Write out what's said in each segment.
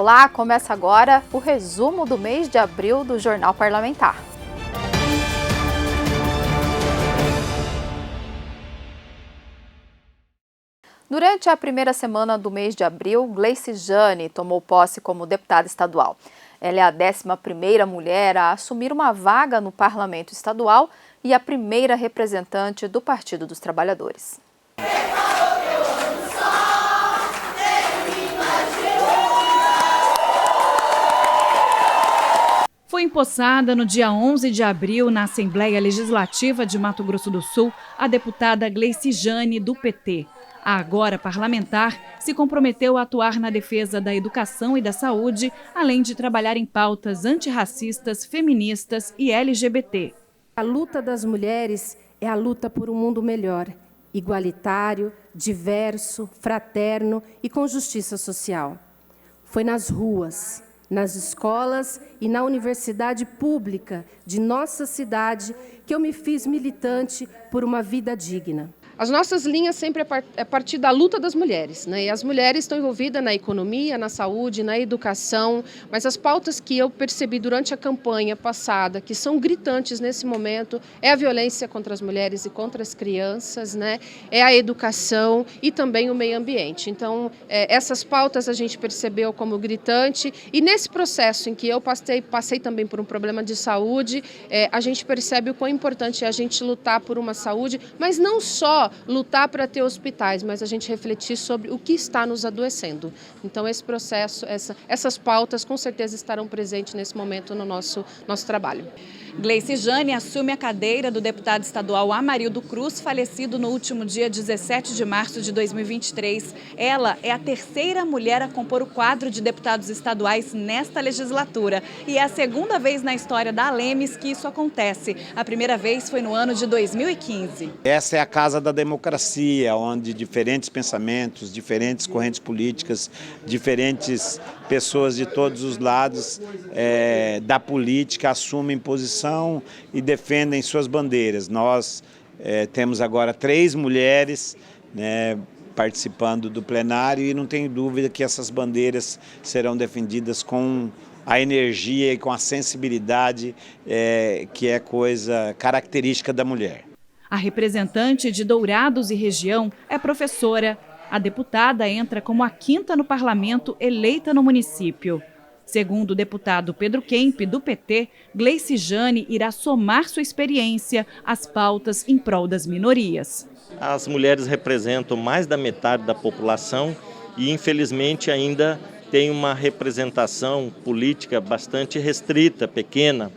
Olá, começa agora o resumo do mês de abril do Jornal Parlamentar. Durante a primeira semana do mês de abril, Gleice Jane tomou posse como deputada estadual. Ela é a 11ª mulher a assumir uma vaga no Parlamento Estadual e a primeira representante do Partido dos Trabalhadores. Foi empossada no dia 11 de abril na Assembleia Legislativa de Mato Grosso do Sul a deputada Gleice Jane, do PT. A agora parlamentar se comprometeu a atuar na defesa da educação e da saúde, além de trabalhar em pautas antirracistas, feministas e LGBT. A luta das mulheres é a luta por um mundo melhor, igualitário, diverso, fraterno e com justiça social. Foi nas ruas, nas escolas e na universidade pública de nossa cidade que eu me fiz militante por uma vida digna. As nossas linhas sempre é a partir da luta das mulheres, né? E as mulheres estão envolvidas na economia, na saúde, na educação, mas as pautas que eu percebi durante a campanha passada, que são gritantes nesse momento, é a violência contra as mulheres e contra as crianças, né? É a educação e também o meio ambiente. Então, essas pautas a gente percebeu como gritante e nesse processo em que eu passei também por um problema de saúde, a gente percebe o quão importante é a gente lutar por uma saúde, mas não só lutar para ter hospitais, mas a gente refletir sobre o que está nos adoecendo. Então esse processo, essas pautas com certeza estarão presentes nesse momento no nosso trabalho. Gleice Jane assume a cadeira do deputado estadual Amarildo Cruz, falecido no último dia 17 de março de 2023. Ela é a 3ª mulher a compor o quadro de deputados estaduais nesta legislatura. E é a 2ª vez na história da Alemes que isso acontece. A primeira vez foi no ano de 2015. Essa é a casa da democracia, onde diferentes pensamentos, diferentes correntes políticas, diferentes pessoas de todos os lados da política assumem posição e defendem suas bandeiras. Nós temos agora 3 mulheres, né, participando do plenário e não tenho dúvida que essas bandeiras serão defendidas com a energia e com a sensibilidade que é coisa característica da mulher. A representante de Dourados e região é professora. A deputada entra como a 5ª no parlamento eleita no município. Segundo o deputado Pedro Kemp, do PT, Gleice Jane irá somar sua experiência às pautas em prol das minorias. As mulheres representam mais da metade da população e, infelizmente, ainda tem uma representação política bastante restrita, pequena.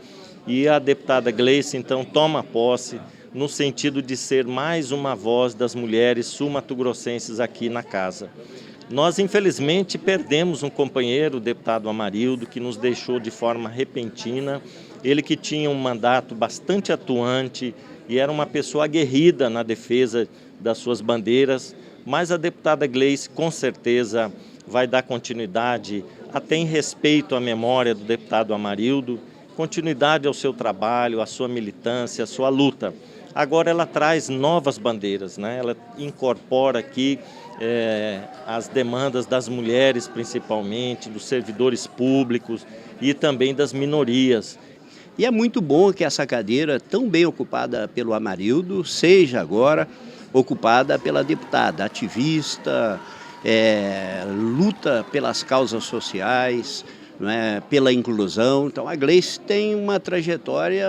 E a deputada Gleice, então, toma posse no sentido de ser mais uma voz das mulheres sul-mato-grossenses aqui na casa. Nós, infelizmente, perdemos um companheiro, o deputado Amarildo, que nos deixou de forma repentina. Ele que tinha um mandato bastante atuante e era uma pessoa aguerrida na defesa das suas bandeiras, mas a deputada Gleice, com certeza, vai dar continuidade, até em respeito à memória do deputado Amarildo, continuidade ao seu trabalho, à sua militância, à sua luta. Agora ela traz novas bandeiras, né? Ela incorpora aqui as demandas das mulheres, principalmente, dos servidores públicos e também das minorias. E é muito bom que essa cadeira, tão bem ocupada pelo Amarildo, seja agora ocupada pela deputada, ativista, luta pelas causas sociais, pela inclusão. Então a Gleice tem uma trajetória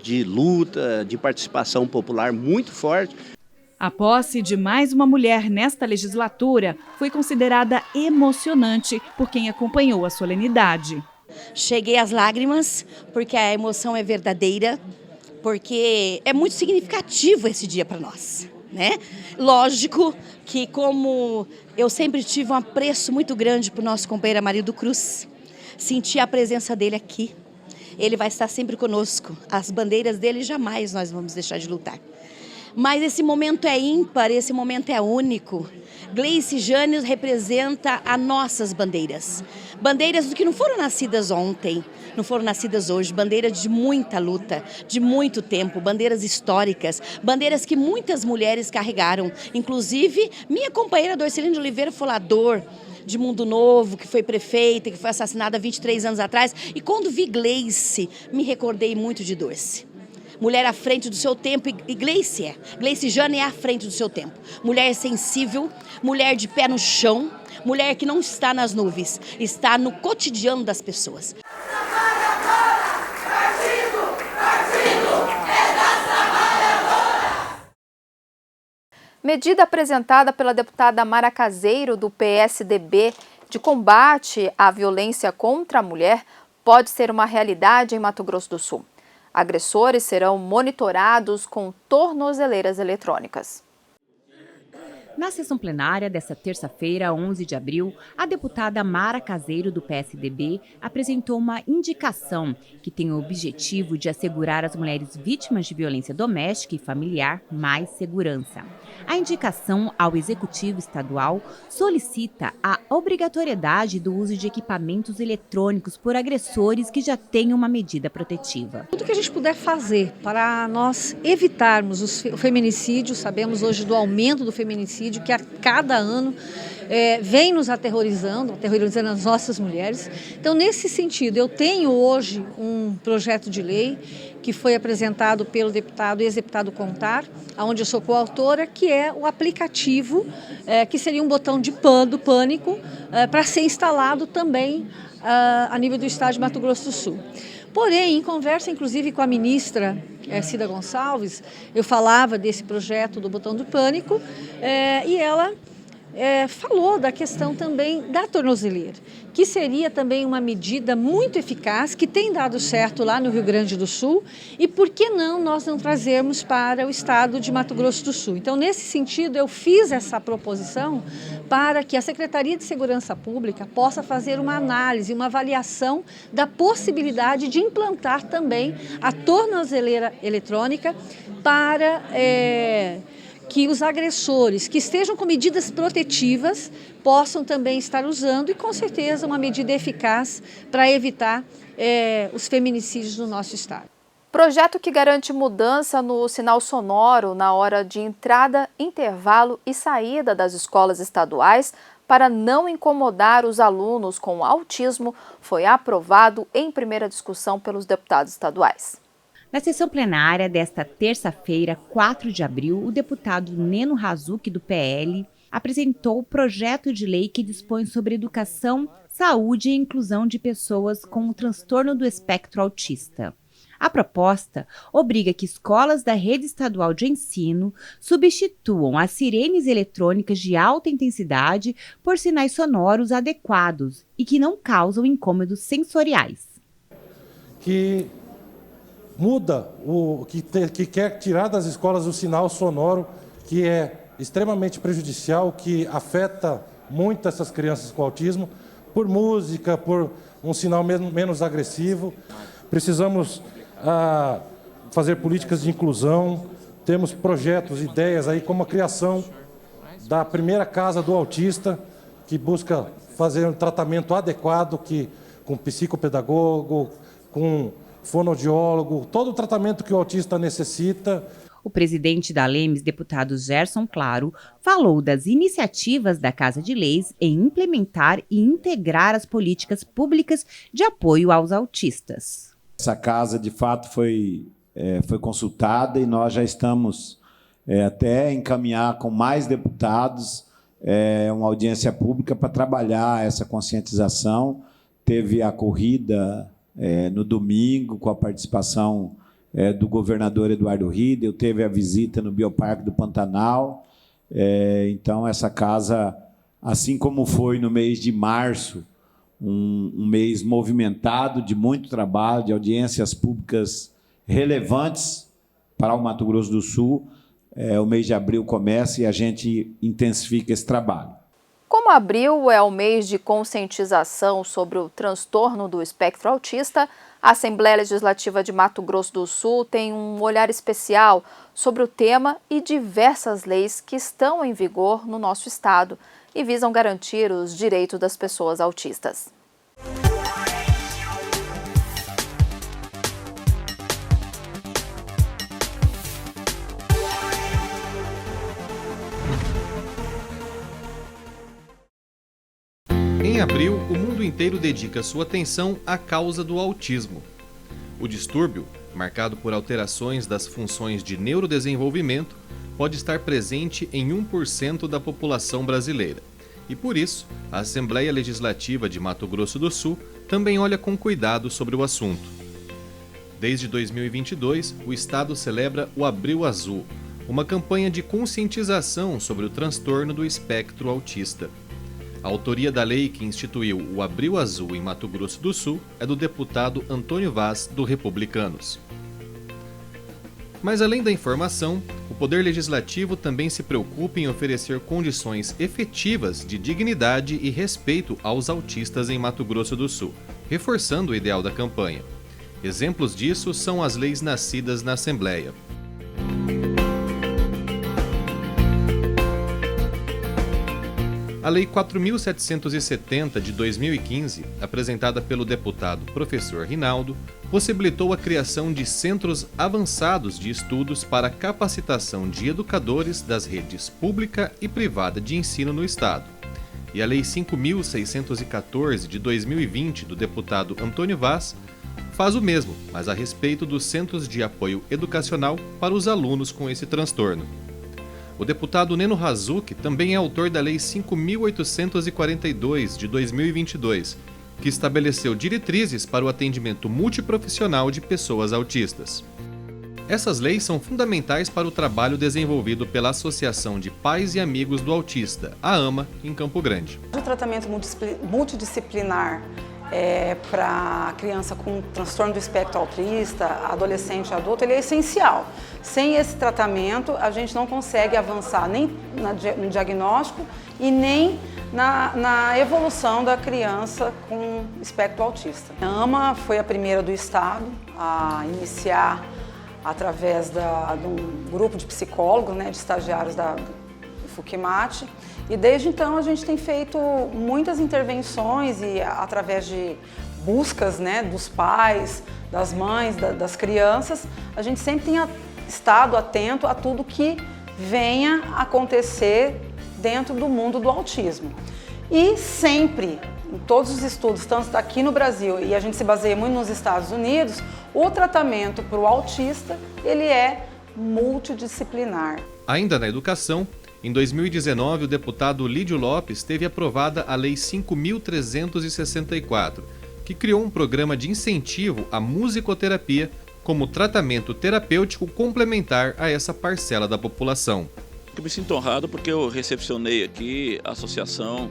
de luta, de participação popular muito forte. A posse de mais uma mulher nesta legislatura foi considerada emocionante por quem acompanhou a solenidade. Cheguei às lágrimas, porque a emoção é verdadeira, porque é muito significativo esse dia para nós, né? Lógico que, como eu sempre tive um apreço muito grande para o nosso companheiro Amarildo Cruz, senti a presença dele aqui. Ele vai estar sempre conosco. As bandeiras dele jamais nós vamos deixar de lutar. Mas esse momento é ímpar, esse momento é único. Gleice Jane representa as nossas bandeiras. Bandeiras que não foram nascidas ontem, não foram nascidas hoje. Bandeiras de muita luta, de muito tempo, bandeiras históricas, bandeiras que muitas mulheres carregaram. Inclusive, minha companheira Dorcelina de Oliveira Folador, de Mundo Novo, que foi prefeita, que foi assassinada há 23 anos atrás. E quando vi Gleice, me recordei muito de Dulce. Mulher à frente do seu tempo, e Gleice Jane é à frente do seu tempo. Mulher sensível, mulher de pé no chão, mulher que não está nas nuvens, está no cotidiano das pessoas. Medida apresentada pela deputada Mara Caseiro, do PSDB, de combate à violência contra a mulher, pode ser uma realidade em Mato Grosso do Sul. Agressores serão monitorados com tornozeleiras eletrônicas. Na sessão plenária desta terça-feira, 11 de abril, a deputada Mara Caseiro, do PSDB, apresentou uma indicação que tem o objetivo de assegurar às mulheres vítimas de violência doméstica e familiar mais segurança. A indicação ao Executivo Estadual solicita a obrigatoriedade do uso de equipamentos eletrônicos por agressores que já tenham uma medida protetiva. Tudo que a gente puder fazer para nós evitarmos o feminicídio, sabemos hoje do aumento do feminicídio, que a cada ano vem nos aterrorizando as nossas mulheres. Então, nesse sentido, eu tenho hoje um projeto de lei que foi apresentado pelo ex-deputado Contar, onde eu sou coautora, que é o aplicativo, que seria um botão de do pânico, para ser instalado também a nível do estado de Mato Grosso do Sul. Porém, em conversa inclusive com a ministra Cida Gonçalves, eu falava desse projeto do botão do pânico e ela falou da questão também da tornozeleira, que seria também uma medida muito eficaz, que tem dado certo lá no Rio Grande do Sul, e por que nós não trazermos para o estado de Mato Grosso do Sul? Então, nesse sentido, eu fiz essa proposição para que a Secretaria de Segurança Pública possa fazer uma análise, uma avaliação da possibilidade de implantar também a tornozeleira eletrônica para que os agressores que estejam com medidas protetivas possam também estar usando, e com certeza uma medida eficaz para evitar os feminicídios no nosso estado. Projeto que garante mudança no sinal sonoro na hora de entrada, intervalo e saída das escolas estaduais para não incomodar os alunos com autismo foi aprovado em primeira discussão pelos deputados estaduais. Na sessão plenária desta terça-feira, 4 de abril, o deputado Neno Razuc, do PL, apresentou o projeto de lei que dispõe sobre educação, saúde e inclusão de pessoas com o transtorno do espectro autista. A proposta obriga que escolas da rede estadual de ensino substituam as sirenes eletrônicas de alta intensidade por sinais sonoros adequados e que não causam incômodos sensoriais. Que muda que quer tirar das escolas o sinal sonoro, que é extremamente prejudicial, que afeta muito essas crianças com autismo, por música, por um sinal menos agressivo. Precisamos fazer políticas de inclusão, temos projetos, ideias aí, como a criação da primeira casa do autista, que busca fazer um tratamento adequado, com psicopedagogo, com fonoaudiólogo, todo o tratamento que o autista necessita. O presidente da Lemes, deputado Gerson Claro, falou das iniciativas da Casa de Leis em implementar e integrar as políticas públicas de apoio aos autistas. Essa casa, de fato, foi consultada e nós já estamos até encaminhar com mais deputados uma audiência pública para trabalhar essa conscientização. Teve a corrida no domingo, com a participação do governador Eduardo Riedel, teve a visita no Bioparque do Pantanal. Então, essa casa, assim como foi no mês de março, um mês movimentado, de muito trabalho, de audiências públicas relevantes para o Mato Grosso do Sul, o mês de abril começa e a gente intensifica esse trabalho. Como abril é o mês de conscientização sobre o transtorno do espectro autista, a Assembleia Legislativa de Mato Grosso do Sul tem um olhar especial sobre o tema e diversas leis que estão em vigor no nosso estado e visam garantir os direitos das pessoas autistas. abril, o mundo inteiro dedica sua atenção à causa do autismo. O distúrbio, marcado por alterações das funções de neurodesenvolvimento, pode estar presente em 1% da população brasileira. E por isso, a Assembleia Legislativa de Mato Grosso do Sul também olha com cuidado sobre o assunto. Desde 2022, o Estado celebra o Abril Azul, uma campanha de conscientização sobre o transtorno do espectro autista. A autoria da lei que instituiu o Abril Azul em Mato Grosso do Sul é do deputado Antônio Vaz, do Republicanos. Mas além da informação, o Poder Legislativo também se preocupa em oferecer condições efetivas de dignidade e respeito aos autistas em Mato Grosso do Sul, reforçando o ideal da campanha. Exemplos disso são as leis nascidas na Assembleia. A Lei 4.770 de 2015, apresentada pelo deputado professor Rinaldo, possibilitou a criação de centros avançados de estudos para capacitação de educadores das redes pública e privada de ensino no Estado. E a Lei 5.614 de 2020, do deputado Antônio Vaz, faz o mesmo, mas a respeito dos centros de apoio educacional para os alunos com esse transtorno. O deputado Neno Hazuki também é autor da Lei 5.842, de 2022, que estabeleceu diretrizes para o atendimento multiprofissional de pessoas autistas. Essas leis são fundamentais para o trabalho desenvolvido pela Associação de Pais e Amigos do Autista, a AMA, em Campo Grande. O tratamento multidisciplinar para a criança com transtorno do espectro autista, adolescente e adulto, ele é essencial. Sem esse tratamento, a gente não consegue avançar nem no diagnóstico e nem na evolução da criança com espectro autista. A AMA foi a primeira do Estado a iniciar, através de um grupo de psicólogos, de estagiários da FUCMAT, e desde então a gente tem feito muitas intervenções e através de buscas dos pais, das mães, das crianças, a gente sempre tem estado atento a tudo que venha acontecer dentro do mundo do autismo. E sempre, em todos os estudos, tanto aqui no Brasil e a gente se baseia muito nos Estados Unidos, o tratamento para o autista, ele é multidisciplinar. Ainda na educação, em 2019, o deputado Lídio Lopes teve aprovada a Lei 5.364, que criou um programa de incentivo à musicoterapia como tratamento terapêutico complementar a essa parcela da população. Eu me sinto honrado porque eu recepcionei aqui a associação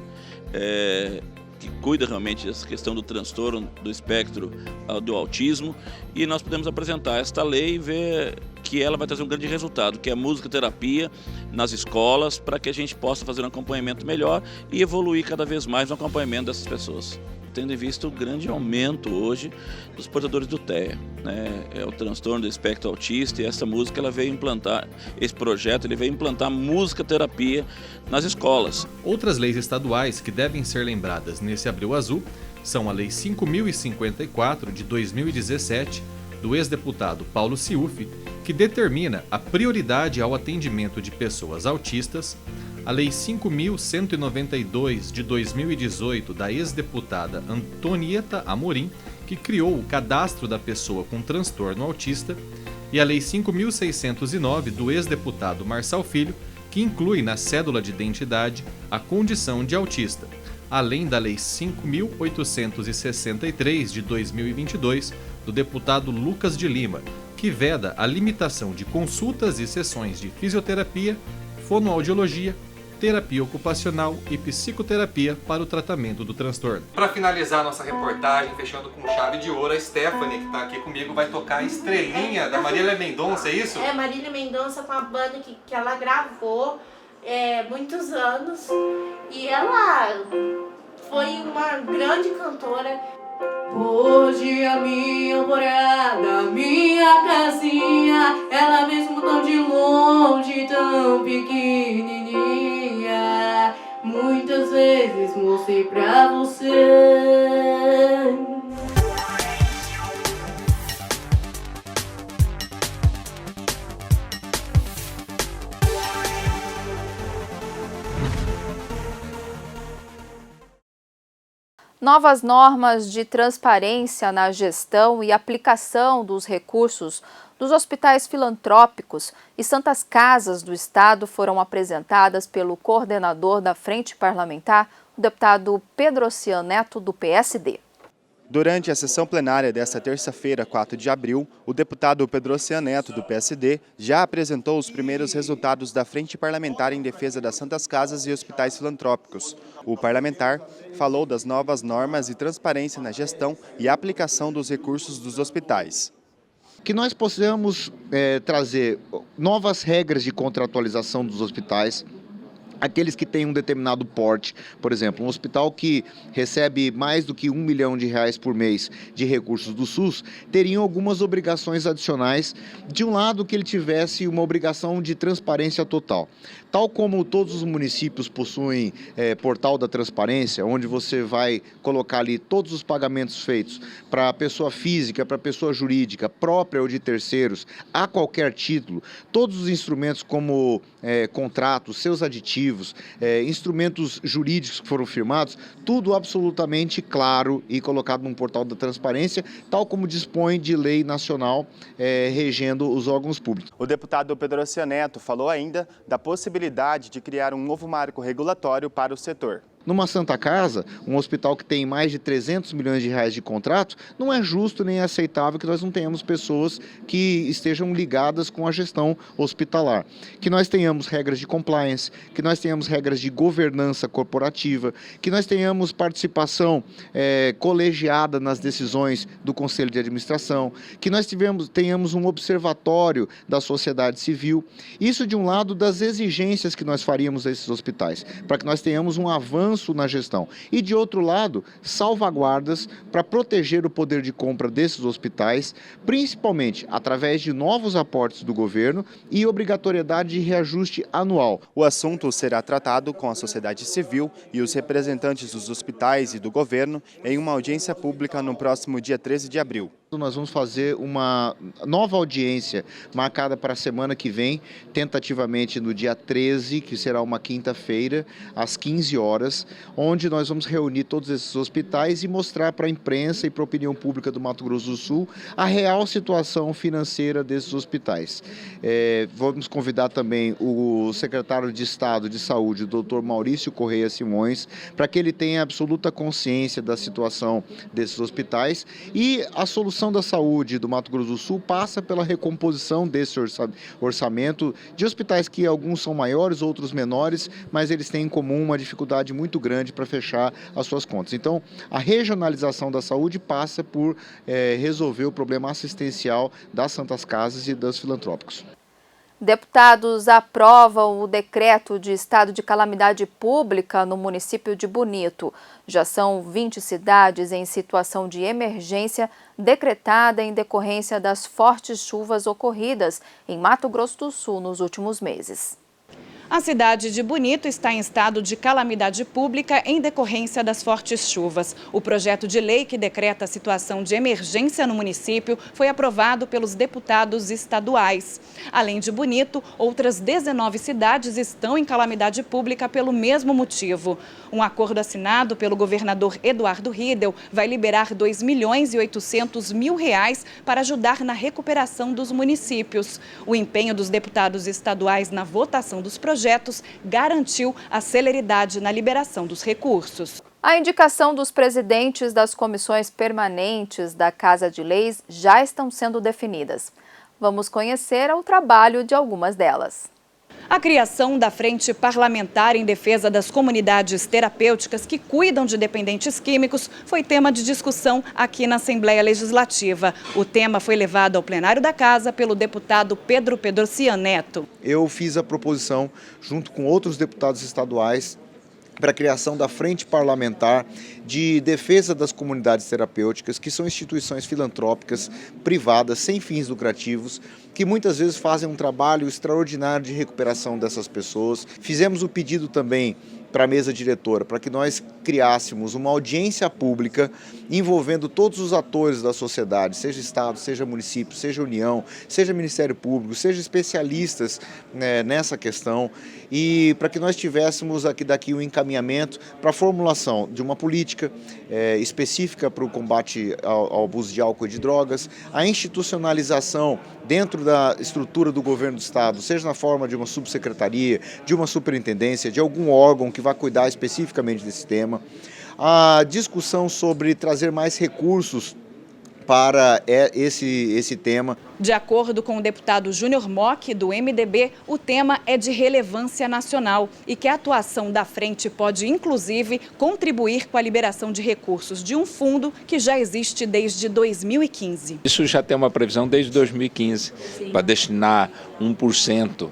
que cuida realmente dessa questão do transtorno do espectro do autismo, e nós podemos apresentar esta lei e ver que ela vai trazer um grande resultado, que é a musicoterapia nas escolas, para que a gente possa fazer um acompanhamento melhor e evoluir cada vez mais no acompanhamento dessas pessoas. Tendo visto o grande aumento hoje dos portadores do TEA, é o transtorno do espectro autista, e essa música ela veio implantar, esse projeto ele veio implantar musicoterapia nas escolas. Outras leis estaduais que devem ser lembradas nesse Abril Azul são a Lei 5.054 de 2017, do ex-deputado Paulo Ciuffi, que determina a prioridade ao atendimento de pessoas autistas, a Lei 5.192 de 2018 da ex-deputada Antonieta Amorim, que criou o cadastro da pessoa com transtorno autista, e a Lei 5.609 do ex-deputado Marçal Filho, que inclui na cédula de identidade a condição de autista, além da Lei 5.863 de 2022 do deputado Lucas de Lima, que veda a limitação de consultas e sessões de fisioterapia, fonoaudiologia, terapia ocupacional e psicoterapia para o tratamento do transtorno. Para finalizar nossa reportagem, fechando com chave de ouro, a Stephanie, que está aqui comigo, vai tocar a Estrelinha, da Marília Mendonça, é isso? É, Marília Mendonça com a banda que ela gravou muitos anos, e ela foi uma grande cantora. Hoje a minha morada, minha casinha, ela mesmo tão de longe, tão pequenininha, muitas vezes mostrei pra você. Novas normas de transparência na gestão e aplicação dos recursos dos hospitais filantrópicos e santas casas do Estado foram apresentadas pelo coordenador da Frente Parlamentar, o deputado Pedro Ossian Neto, do PSD. Durante a sessão plenária desta terça-feira, 4 de abril, o deputado Pedro Ossian Neto, do PSD, já apresentou os primeiros resultados da Frente Parlamentar em defesa das santas casas e hospitais filantrópicos. O parlamentar falou das novas normas e transparência na gestão e aplicação dos recursos dos hospitais. Que nós possamos trazer novas regras de contratualização dos hospitais, aqueles que têm um determinado porte, por exemplo, um hospital que recebe mais do que R$1 milhão por mês de recursos do SUS, teriam algumas obrigações adicionais, de um lado que ele tivesse uma obrigação de transparência total. Tal como todos os municípios possuem portal da transparência, onde você vai colocar ali todos os pagamentos feitos para a pessoa física, para a pessoa jurídica, própria ou de terceiros, a qualquer título, todos os instrumentos como contratos, seus aditivos, instrumentos jurídicos que foram firmados, tudo absolutamente claro e colocado num portal da transparência, tal como dispõe de lei nacional regendo os órgãos públicos. O deputado Pedro Ossian Neto falou ainda da possibilidade de criar um novo marco regulatório para o setor. Numa Santa Casa, um hospital que tem mais de R$300 milhões de contrato, não é justo nem aceitável que nós não tenhamos pessoas que estejam ligadas com a gestão hospitalar. Que nós tenhamos regras de compliance, que nós tenhamos regras de governança corporativa, que nós tenhamos participação colegiada nas decisões do Conselho de Administração, que nós tenhamos um observatório da sociedade civil. Isso de um lado das exigências que nós faríamos a esses hospitais, para que nós tenhamos um avanço na gestão. E de outro lado, salvaguardas para proteger o poder de compra desses hospitais, principalmente através de novos aportes do governo e obrigatoriedade de reajuste anual. O assunto será tratado com a sociedade civil e os representantes dos hospitais e do governo em uma audiência pública no próximo dia 13 de abril. Nós vamos fazer uma nova audiência marcada para a semana que vem, tentativamente no dia 13, que será uma quinta-feira, às 15 horas, onde nós vamos reunir todos esses hospitais e mostrar para a imprensa e para a opinião pública do Mato Grosso do Sul a real situação financeira desses hospitais. Vamos convidar também o secretário de Estado de Saúde, o doutor Maurício Correia Simões, para que ele tenha absoluta consciência da situação desses hospitais, e a solução da saúde do Mato Grosso do Sul passa pela recomposição desse orçamento de hospitais que alguns são maiores, outros menores, mas eles têm em comum uma dificuldade muito grande para fechar as suas contas. Então, a regionalização da saúde passa por resolver o problema assistencial das santas casas e dos filantrópicos. Deputados aprovam o decreto de estado de calamidade pública no município de Bonito. Já são 20 cidades em situação de emergência decretada em decorrência das fortes chuvas ocorridas em Mato Grosso do Sul nos últimos meses. A cidade de Bonito está em estado de calamidade pública em decorrência das fortes chuvas. O projeto de lei que decreta a situação de emergência no município foi aprovado pelos deputados estaduais. Além de Bonito, outras 19 cidades estão em calamidade pública pelo mesmo motivo. Um acordo assinado pelo governador Eduardo Riedel vai liberar R$ 2.800.000 para ajudar na recuperação dos municípios. O empenho dos deputados estaduais na votação dos projetos garantiu a celeridade na liberação dos recursos. A indicação dos presidentes das comissões permanentes da Casa de Leis já estão sendo definidas. Vamos conhecer o trabalho de algumas delas. A criação da Frente Parlamentar em Defesa das Comunidades Terapêuticas que cuidam de dependentes químicos foi tema de discussão aqui na Assembleia Legislativa. O tema foi levado ao plenário da Casa pelo deputado Pedro Ossian Neto. Eu fiz a proposição, junto com outros deputados estaduais, para a criação da Frente Parlamentar de Defesa das Comunidades Terapêuticas, que são instituições filantrópicas, privadas, sem fins lucrativos, que muitas vezes fazem um trabalho extraordinário de recuperação dessas pessoas. Fizemos o pedido também para a mesa diretora, para que nós criássemos uma audiência pública envolvendo todos os atores da sociedade, seja Estado, seja município, seja União, seja Ministério Público, seja especialistas, né, nessa questão, e para que nós tivéssemos daqui um encaminhamento para a formulação de uma política específica para o combate ao abuso de álcool e de drogas, a institucionalização dentro da estrutura do governo do Estado, seja na forma de uma subsecretaria, de uma superintendência, de algum órgão que vá cuidar especificamente desse tema, a discussão sobre trazer mais recursos para esse tema. De acordo com o deputado Júnior Mock, do MDB, o tema é de relevância nacional e que a atuação da frente pode, inclusive, contribuir com a liberação de recursos de um fundo que já existe desde 2015. Isso já tem uma previsão desde 2015, para destinar 1%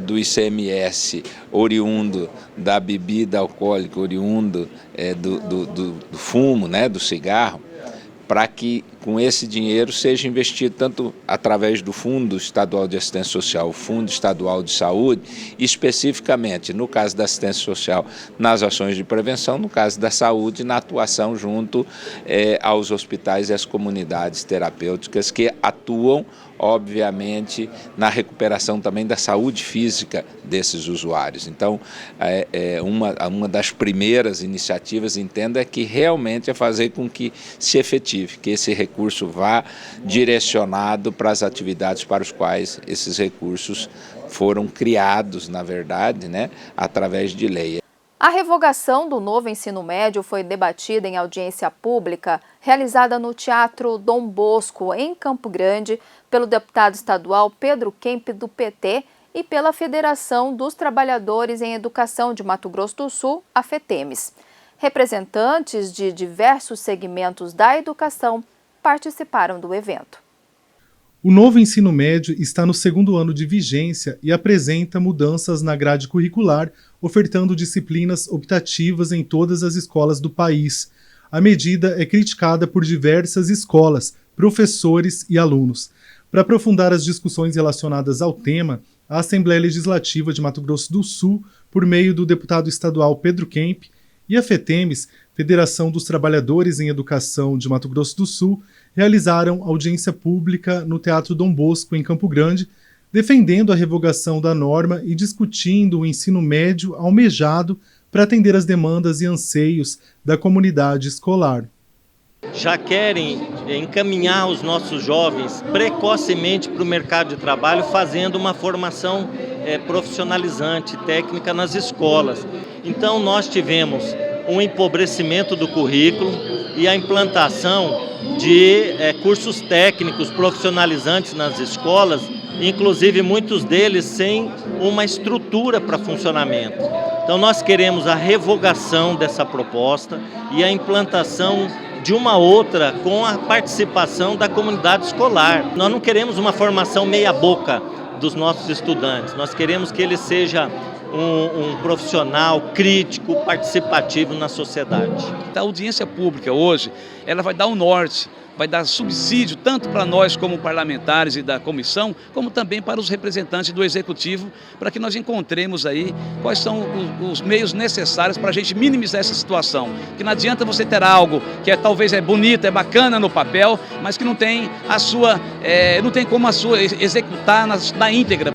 do ICMS oriundo da bebida alcoólica, oriundo do fumo, né, do cigarro, para que com esse dinheiro seja investido tanto através do Fundo Estadual de Assistência Social, o Fundo Estadual de Saúde, especificamente, no caso da assistência social, nas ações de prevenção, no caso da saúde, na atuação junto aos hospitais e às comunidades terapêuticas que atuam, obviamente, na recuperação também da saúde física desses usuários. Então, uma das primeiras iniciativas, entendo, é que realmente é fazer com que se efetive, que esse recurso vá direcionado para as atividades para os quais esses recursos foram criados, na verdade, né, através de lei. A revogação do novo ensino médio foi debatida em audiência pública realizada no Teatro Dom Bosco, em Campo Grande, pelo deputado estadual Pedro Kemp, do PT, e pela Federação dos Trabalhadores em Educação de Mato Grosso do Sul, a FETEMES. Representantes de diversos segmentos da educação participaram do evento. O novo ensino médio está no segundo ano de vigência e apresenta mudanças na grade curricular, ofertando disciplinas optativas em todas as escolas do país. A medida é criticada por diversas escolas, professores e alunos. Para aprofundar as discussões relacionadas ao tema, a Assembleia Legislativa de Mato Grosso do Sul, por meio do deputado estadual Pedro Kemp, e a FETEMES, Federação dos Trabalhadores em Educação de Mato Grosso do Sul, realizaram audiência pública no Teatro Dom Bosco, em Campo Grande, defendendo a revogação da norma e discutindo o ensino médio almejado para atender às demandas e anseios da comunidade escolar. Já querem encaminhar os nossos jovens precocemente para o mercado de trabalho, fazendo uma formação profissionalizante, técnica nas escolas. Então nós tivemos um empobrecimento do currículo e a implantação de cursos técnicos profissionalizantes nas escolas, inclusive muitos deles sem uma estrutura para funcionamento. Então nós queremos a revogação dessa proposta e a implantação de uma outra com a participação da comunidade escolar. Nós não queremos uma formação meia-boca dos nossos estudantes, nós queremos que ele seja um profissional crítico, participativo na sociedade. A audiência pública hoje, ela vai dar um norte, vai dar subsídio tanto para nós como parlamentares e da comissão, como também para os representantes do executivo, para que nós encontremos aí quais são os meios necessários para a gente minimizar essa situação. Que não adianta você ter algo que talvez é bonito, é bacana no papel, mas que não tem não tem como executar na íntegra.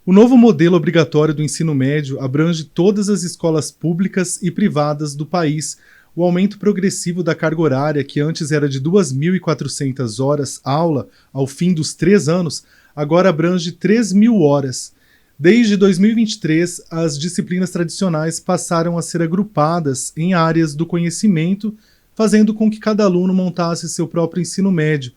O novo modelo obrigatório do ensino médio abrange todas as escolas públicas e privadas do país. O aumento progressivo da carga horária, que antes era de 2.400 horas aula ao fim dos 3 anos, agora abrange 3.000 horas. Desde 2023, as disciplinas tradicionais passaram a ser agrupadas em áreas do conhecimento, fazendo com que cada aluno montasse seu próprio ensino médio,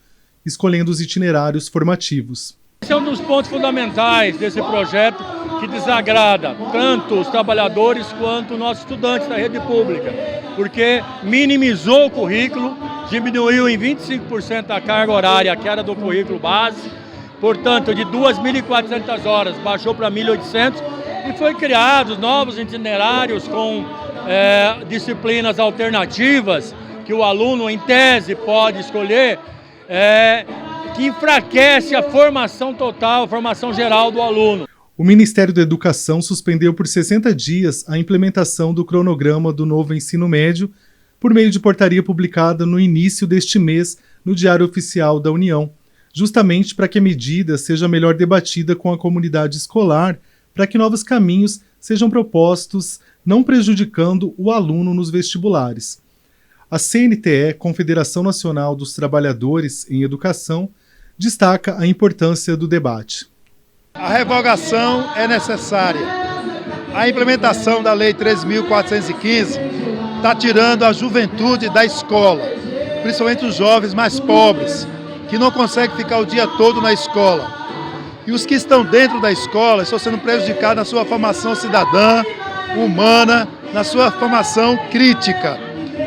escolhendo os itinerários formativos. Esse é um dos pontos fundamentais desse projeto que desagrada tanto os trabalhadores quanto os nossos estudantes da rede pública, porque minimizou o currículo, diminuiu em 25% a carga horária que era do currículo base, portanto de 2.400 horas baixou para 1.800 e foi criados novos itinerários com disciplinas alternativas que o aluno em tese pode escolher, que enfraquece a formação total, a formação geral do aluno. O Ministério da Educação suspendeu por 60 dias a implementação do cronograma do novo ensino médio por meio de portaria publicada no início deste mês no Diário Oficial da União, justamente para que a medida seja melhor debatida com a comunidade escolar, para que novos caminhos sejam propostos, não prejudicando o aluno nos vestibulares. A CNTE, Confederação Nacional dos Trabalhadores em Educação, destaca a importância do debate. A revogação é necessária. A implementação da Lei 13.415 está tirando a juventude da escola, principalmente os jovens mais pobres, que não conseguem ficar o dia todo na escola. E os que estão dentro da escola estão sendo prejudicados na sua formação cidadã, humana, na sua formação crítica,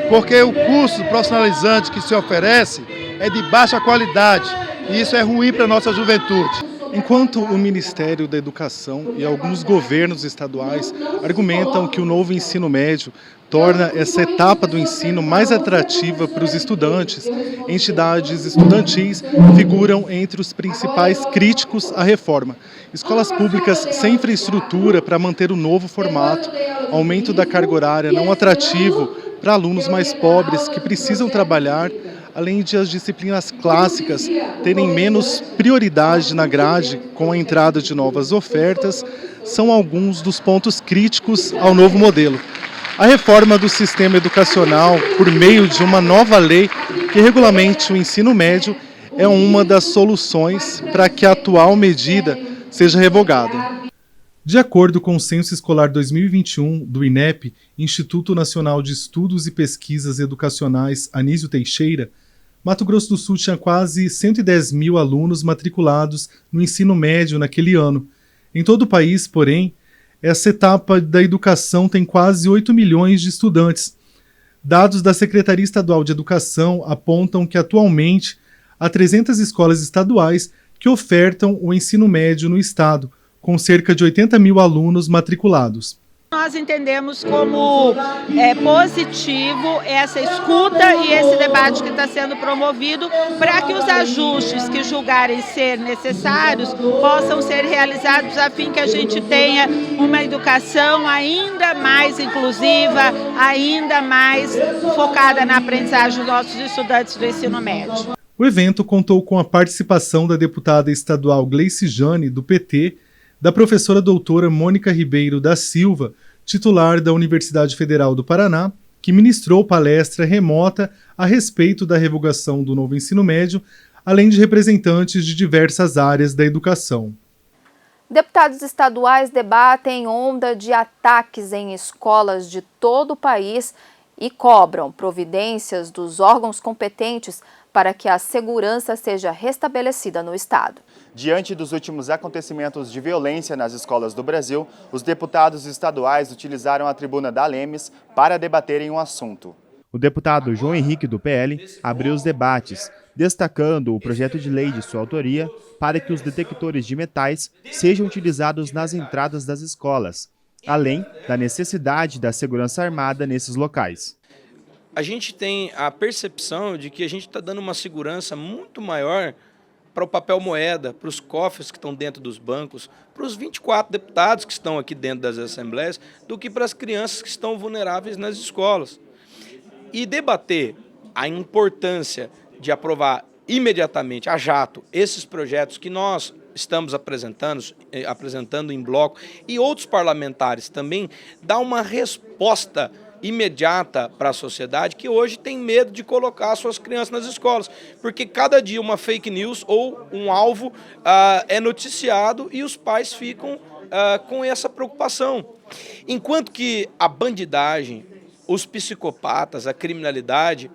porque o curso profissionalizante que se oferece é de baixa qualidade, e isso é ruim para a nossa juventude. Enquanto o Ministério da Educação e alguns governos estaduais argumentam que o novo ensino médio torna essa etapa do ensino mais atrativa para os estudantes, entidades estudantis figuram entre os principais críticos à reforma. Escolas públicas sem infraestrutura para manter o novo formato, aumento da carga horária não atrativo para alunos mais pobres que precisam trabalhar, além de as disciplinas clássicas terem menos prioridade na grade com a entrada de novas ofertas, são alguns dos pontos críticos ao novo modelo. A reforma do sistema educacional, por meio de uma nova lei que regulamente o ensino médio, é uma das soluções para que a atual medida seja revogada. De acordo com o Censo Escolar 2021 do INEP, Instituto Nacional de Estudos e Pesquisas Educacionais Anísio Teixeira, Mato Grosso do Sul tinha quase 110 mil alunos matriculados no ensino médio naquele ano. Em todo o país, porém, essa etapa da educação tem quase 8 milhões de estudantes. Dados da Secretaria Estadual de Educação apontam que atualmente há 300 escolas estaduais que ofertam o ensino médio no estado, com cerca de 80 mil alunos matriculados. Nós entendemos como positivo essa escuta e esse debate que está sendo promovido para que os ajustes que julgarem ser necessários possam ser realizados a fim que a gente tenha uma educação ainda mais inclusiva, ainda mais focada na aprendizagem dos nossos estudantes do ensino médio. O evento contou com a participação da deputada estadual Gleice Jane, do PT, da professora doutora Mônica Ribeiro da Silva, titular da Universidade Federal do Paraná, que ministrou palestra remota a respeito da revogação do novo ensino médio, além de representantes de diversas áreas da educação. Deputados estaduais debatem onda de ataques em escolas de todo o país e cobram providências dos órgãos competentes para que a segurança seja restabelecida no estado. Diante dos últimos acontecimentos de violência nas escolas do Brasil, os deputados estaduais utilizaram a tribuna da Lemes para debaterem o assunto. O deputado João Henrique, do PL, abriu os debates, destacando o projeto de lei de sua autoria para que os detectores de metais sejam utilizados nas entradas das escolas, além da necessidade da segurança armada nesses locais. A gente tem a percepção de que a gente está dando uma segurança muito maior para o papel moeda, para os cofres que estão dentro dos bancos, para os 24 deputados que estão aqui dentro das assembleias, do que para as crianças que estão vulneráveis nas escolas. E debater a importância de aprovar imediatamente, a jato, esses projetos que nós estamos apresentando em bloco, e outros parlamentares também, dá uma resposta imediata para a sociedade que hoje tem medo de colocar suas crianças nas escolas, porque cada dia uma fake news ou um alvo é noticiado e os pais ficam com essa preocupação. Enquanto que a bandidagem, os psicopatas, a criminalidade,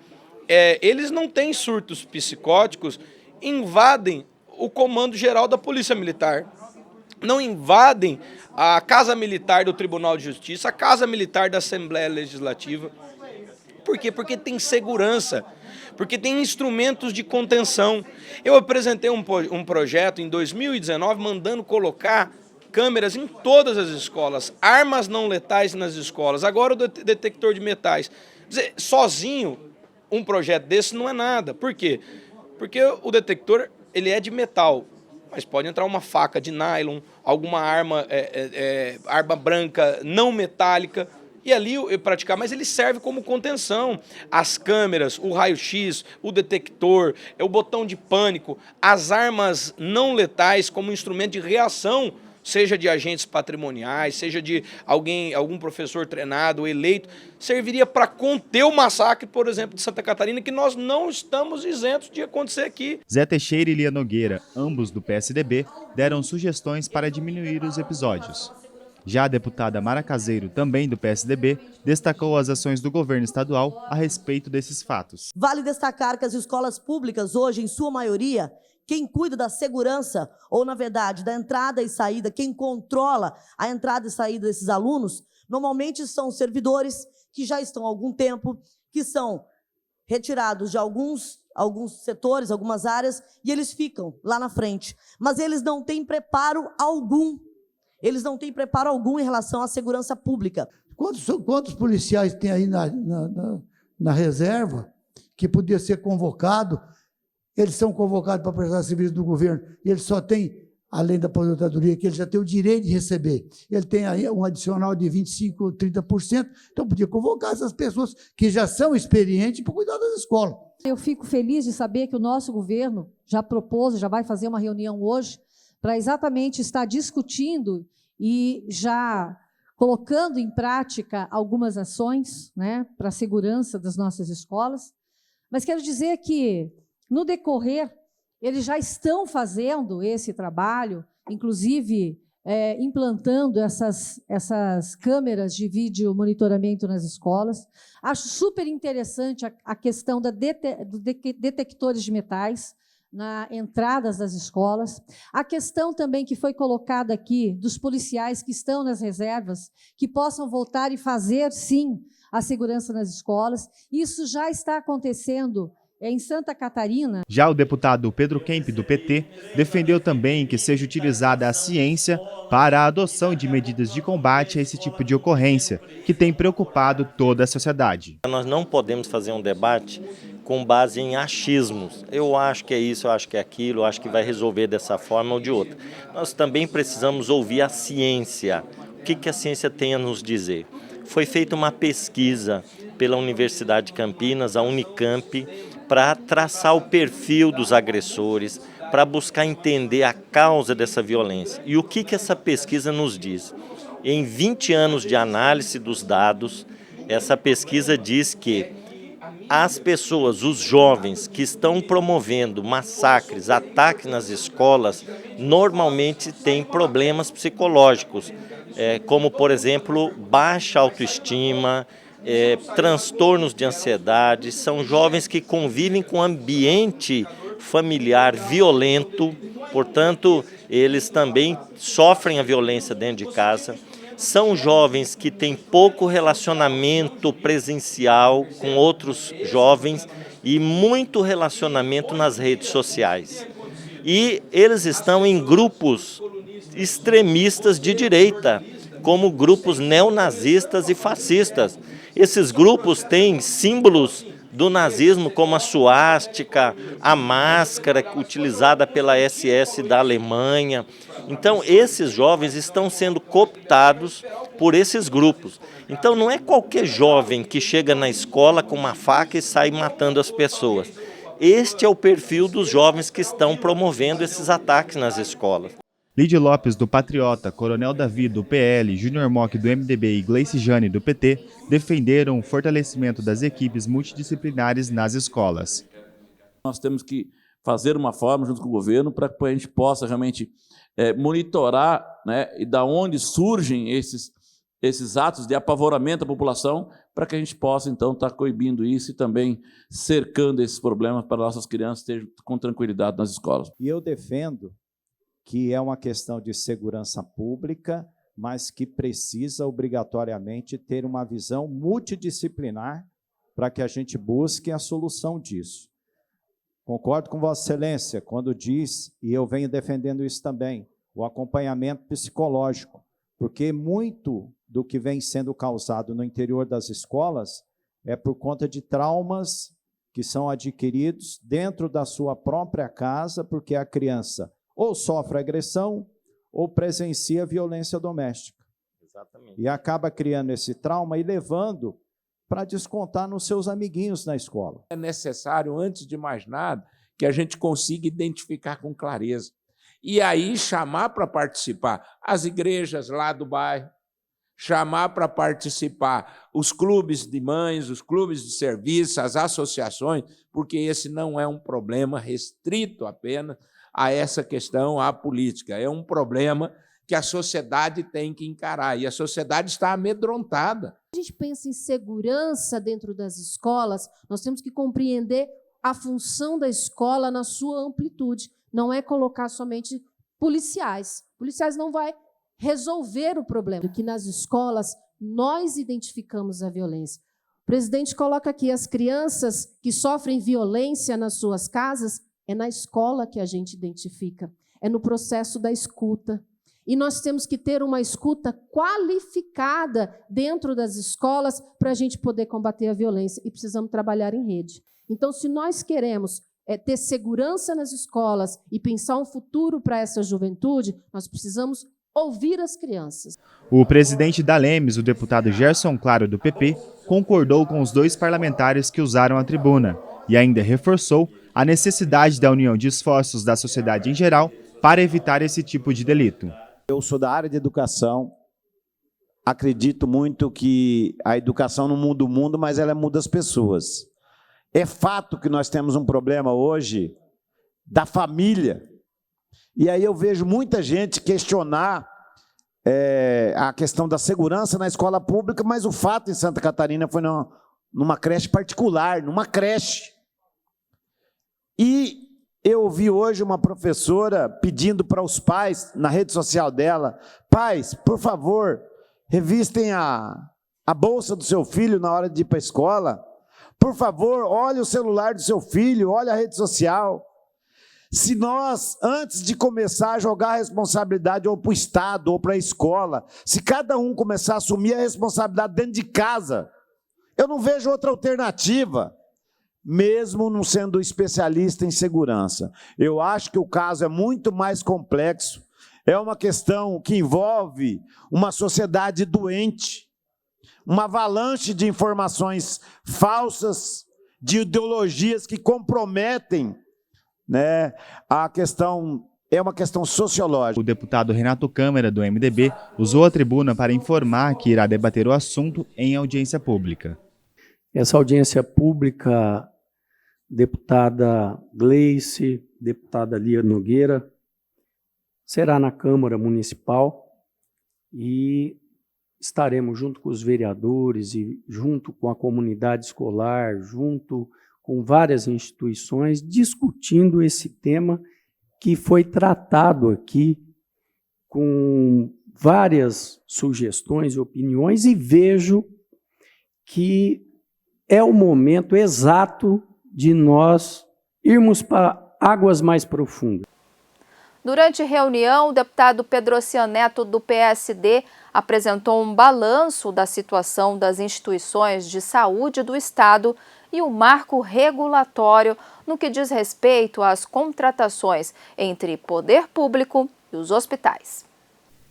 eles não têm surtos psicóticos, invadem o comando geral da Polícia Militar, não invadem a Casa Militar do Tribunal de Justiça, a Casa Militar da Assembleia Legislativa. Por quê? Porque tem segurança, porque tem instrumentos de contenção. Eu apresentei um projeto em 2019 mandando colocar câmeras em todas as escolas, armas não letais nas escolas, agora o detector de metais. Quer dizer, sozinho, um projeto desse não é nada. Por quê? Porque o detector ele é de metal. mas pode entrar uma faca de nylon, alguma arma branca não metálica, e ali praticar, mas ele serve como contenção. As câmeras, o raio-x, o detector, o botão de pânico, as armas não letais como instrumento de reação, seja de agentes patrimoniais, seja de algum professor treinado, eleito, serviria para conter o massacre, por exemplo, de Santa Catarina, que nós não estamos isentos de acontecer aqui. Zé Teixeira e Lia Nogueira, ambos do PSDB, deram sugestões para diminuir os episódios. Já a deputada Mara Caseiro, também do PSDB, destacou as ações do governo estadual a respeito desses fatos. Vale destacar que as escolas públicas hoje, em sua maioria, quem cuida da segurança, ou na verdade da entrada e saída, quem controla a entrada e saída desses alunos, normalmente são servidores que já estão há algum tempo, que são retirados de alguns setores, algumas áreas, e eles ficam lá na frente. Mas eles não têm preparo algum. Eles não têm preparo algum em relação à segurança pública. Quantos policiais tem aí na reserva que podia ser convocado? Eles são convocados para prestar serviço do governo e eles só têm, além da aposentadoria, que eles já têm o direito de receber. Ele tem aí um adicional de 25% ou 30%, então podia convocar essas pessoas que já são experientes para cuidar das escolas. Eu fico feliz de saber que o nosso governo já propôs, já vai fazer uma reunião hoje, para exatamente estar discutindo e já colocando em prática algumas ações, né, para a segurança das nossas escolas. Mas quero dizer que, no decorrer, eles já estão fazendo esse trabalho, inclusive implantando essas câmeras de vídeo monitoramento nas escolas. Acho super interessante a questão dos detectores de metais nas entradas das escolas. A questão também que foi colocada aqui dos policiais que estão nas reservas, que possam voltar e fazer, sim, a segurança nas escolas. Isso já está acontecendo em Santa Catarina. Já o deputado Pedro Kemp, do PT, defendeu também que seja utilizada a ciência para a adoção de medidas de combate a esse tipo de ocorrência, que tem preocupado toda a sociedade. Nós não podemos fazer um debate com base em achismos. Eu acho que é isso, eu acho que é aquilo, eu acho que vai resolver dessa forma ou de outra. Nós também precisamos ouvir a ciência. O que a ciência tem a nos dizer? Foi feita uma pesquisa pela Universidade de Campinas, a Unicamp, para traçar o perfil dos agressores, para buscar entender a causa dessa violência. E o que essa pesquisa nos diz? Em 20 anos de análise dos dados, essa pesquisa diz que as pessoas, os jovens que estão promovendo massacres, ataques nas escolas, normalmente têm problemas psicológicos, como, por exemplo, baixa autoestima, transtornos de ansiedade. São jovens que convivem com um ambiente familiar violento, portanto, eles também sofrem a violência dentro de casa. São jovens que têm pouco relacionamento presencial com outros jovens e muito relacionamento nas redes sociais. E eles estão em grupos extremistas de direita, como grupos neonazistas e fascistas. Esses grupos têm símbolos do nazismo, como a suástica, a máscara utilizada pela SS da Alemanha. Então, esses jovens estão sendo cooptados por esses grupos. Então, não é qualquer jovem que chega na escola com uma faca e sai matando as pessoas. Este é o perfil dos jovens que estão promovendo esses ataques nas escolas. Lídia Lopes, do Patriota, Coronel Davi, do PL, Júnior Mock, do MDB e Gleice Jane, do PT, defenderam o fortalecimento das equipes multidisciplinares nas escolas. Nós temos que fazer uma forma, junto com o governo, para que a gente possa realmente monitorar, né, e da onde surgem esses atos de apavoramento da população, para que a gente possa, então, estar coibindo isso e também cercando esses problemas para nossas crianças terem com tranquilidade nas escolas. E eu defendo que é uma questão de segurança pública, mas que precisa obrigatoriamente ter uma visão multidisciplinar para que a gente busque a solução disso. Concordo com Vossa Excelência quando diz, e eu venho defendendo isso também, o acompanhamento psicológico, porque muito do que vem sendo causado no interior das escolas é por conta de traumas que são adquiridos dentro da sua própria casa, porque a criança ou sofre agressão ou presencia violência doméstica. Exatamente. E acaba criando esse trauma e levando para descontar nos seus amiguinhos na escola. É necessário, antes de mais nada, que a gente consiga identificar com clareza. E aí chamar para participar as igrejas lá do bairro, chamar para participar os clubes de mães, os clubes de serviço, as associações, porque esse não é um problema restrito apenas a essa questão, à política. É um problema que a sociedade tem que encarar, e a sociedade está amedrontada. A gente pensa em segurança dentro das escolas, nós temos que compreender a função da escola na sua amplitude. Não é colocar somente policiais. Policiais não vai resolver o problema. Que nas escolas nós identificamos a violência. O presidente coloca aqui as crianças que sofrem violência nas suas casas, é na escola que a gente identifica, é no processo da escuta. E nós temos que ter uma escuta qualificada dentro das escolas para a gente poder combater a violência. E precisamos trabalhar em rede. Então, se nós queremos ter segurança nas escolas e pensar um futuro para essa juventude, nós precisamos ouvir as crianças. O presidente da Lemes, o deputado Gerson Claro, do PP, concordou com os dois parlamentares que usaram a tribuna e ainda reforçou a necessidade da união de esforços da sociedade em geral para evitar esse tipo de delito. Eu sou da área de educação, acredito muito que a educação não muda o mundo, mas ela muda as pessoas. É fato que nós temos um problema hoje da família. E aí eu vejo muita gente questionar a questão da segurança na escola pública, mas o fato em Santa Catarina foi numa creche particular, numa creche. E eu ouvi hoje uma professora pedindo para os pais, na rede social dela, pais, por favor, revistem a bolsa do seu filho na hora de ir para a escola. Por favor, olhe o celular do seu filho, olhe a rede social. Se nós, antes de começar a jogar a responsabilidade ou para o Estado ou para a escola, se cada um começar a assumir a responsabilidade dentro de casa, eu não vejo outra alternativa, mesmo não sendo especialista em segurança. Eu acho que o caso é muito mais complexo, é uma questão que envolve uma sociedade doente, uma avalanche de informações falsas, de ideologias que comprometem, né? A questão é uma questão sociológica. O deputado Renato Câmara, do MDB, usou a tribuna para informar que irá debater o assunto em audiência pública. Essa audiência pública, deputada Gleice, deputada Lia Nogueira, será na Câmara Municipal e estaremos junto com os vereadores e junto com a comunidade escolar, junto com várias instituições, discutindo esse tema que foi tratado aqui com várias sugestões e opiniões, e vejo que é o momento exato de nós irmos para águas mais profundas. Durante reunião, o deputado Pedrocian Neto, do PSD, apresentou um balanço da situação das instituições de saúde do Estado e o marco regulatório no que diz respeito às contratações entre poder público e os hospitais.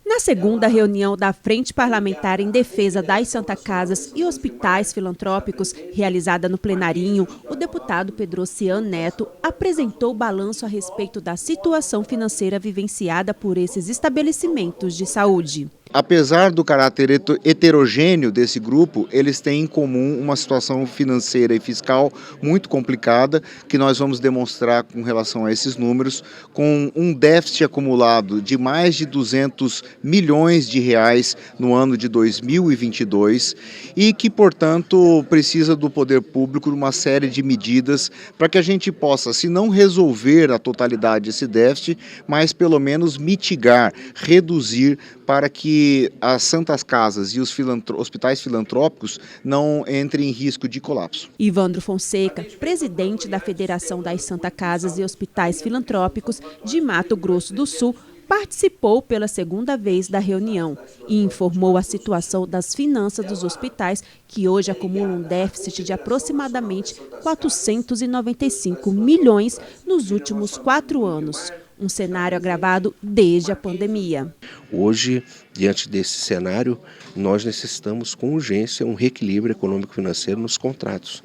Na segunda reunião da Frente Parlamentar em Defesa das Santa Casas e Hospitais Filantrópicos, realizada no plenarinho, o deputado Pedrocian Neto apresentou o balanço a respeito da situação financeira vivenciada por esses estabelecimentos de saúde. Apesar do caráter heterogêneo desse grupo, eles têm em comum uma situação financeira e fiscal muito complicada, que nós vamos demonstrar com relação a esses números, com um déficit acumulado de mais de 200 milhões de reais no ano de 2022 e que, portanto, precisa do poder público de uma série de medidas para que a gente possa, se não resolver a totalidade desse déficit, mas pelo menos mitigar, reduzir, para que as Santas Casas e os hospitais filantrópicos não entrem em risco de colapso. Ivandro Fonseca, presidente da Federação das Santas Casas e Hospitais Filantrópicos de Mato Grosso do Sul, participou pela segunda vez da reunião e informou a situação das finanças dos hospitais, que hoje acumulam um déficit de aproximadamente 495 milhões nos últimos 4 anos. um cenário agravado desde a pandemia. Hoje, diante desse cenário, nós necessitamos com urgência um reequilíbrio econômico-financeiro nos contratos.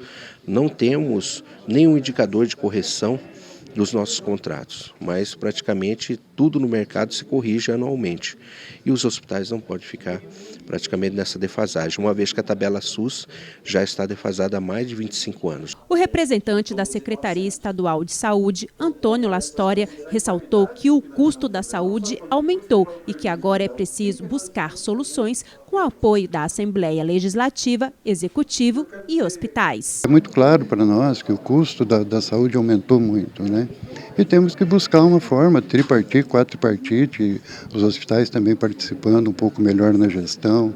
Não temos nenhum indicador de correção dos nossos contratos, mas praticamente tudo no mercado se corrige anualmente. E os hospitais não podem ficar praticamente nessa defasagem, uma vez que a tabela SUS já está defasada há mais de 25 anos. O representante da Secretaria Estadual de Saúde, Antônio Lastória, ressaltou que o custo da saúde aumentou e que agora é preciso buscar soluções com o apoio da Assembleia Legislativa, Executivo e hospitais. É muito claro para nós que o custo da saúde aumentou muito, né? E temos que buscar uma forma tripartite, quadripartite, os hospitais também participando um pouco melhor na gestão.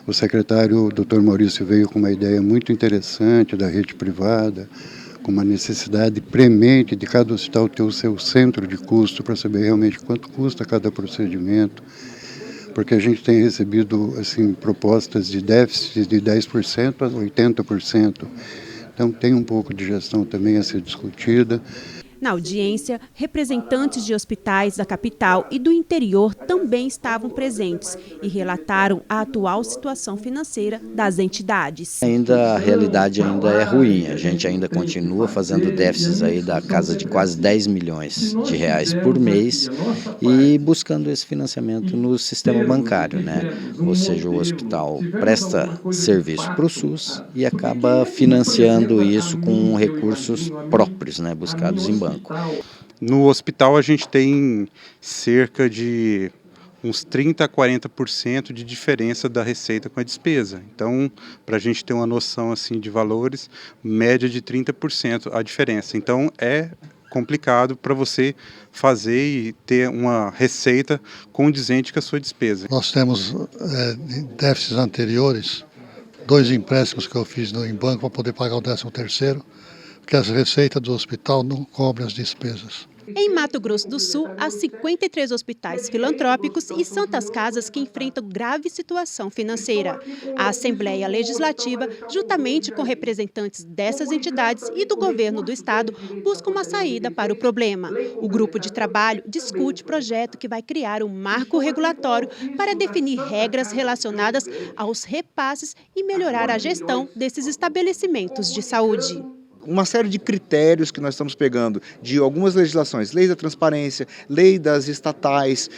O secretário, Dr. Maurício, veio com uma ideia muito interessante da rede privada, com uma necessidade premente de cada hospital ter o seu centro de custo para saber realmente quanto custa cada procedimento, porque a gente tem recebido assim, propostas de déficit de 10% a 80%. Então tem um pouco de gestão também a ser discutida. Na audiência, representantes de hospitais da capital e do interior também estavam presentes e relataram a atual situação financeira das entidades. A realidade ainda é ruim, a gente ainda continua fazendo déficits aí da casa de quase 10 milhões de reais por mês e buscando esse financiamento no sistema bancário, né? Ou seja, o hospital presta serviço para o SUS e acaba financiando isso com recursos próprios, né? Buscados em banco. No hospital a gente tem cerca de uns 30% a 40% de diferença da receita com a despesa. Então, para a gente ter uma noção assim de valores, média de 30% a diferença. Então, é complicado para você fazer e ter uma receita condizente com a sua despesa. Nós temos déficits anteriores, 2 empréstimos que eu fiz em banco para poder pagar o 13º, porque as receitas do hospital não cobrem as despesas. Em Mato Grosso do Sul, há 53 hospitais filantrópicos e santas casas que enfrentam grave situação financeira. A Assembleia Legislativa, juntamente com representantes dessas entidades e do governo do estado, busca uma saída para o problema. O grupo de trabalho discute projeto que vai criar um marco regulatório para definir regras relacionadas aos repasses e melhorar a gestão desses estabelecimentos de saúde. Uma série de critérios que nós estamos pegando de algumas legislações, lei da transparência, lei das estatais,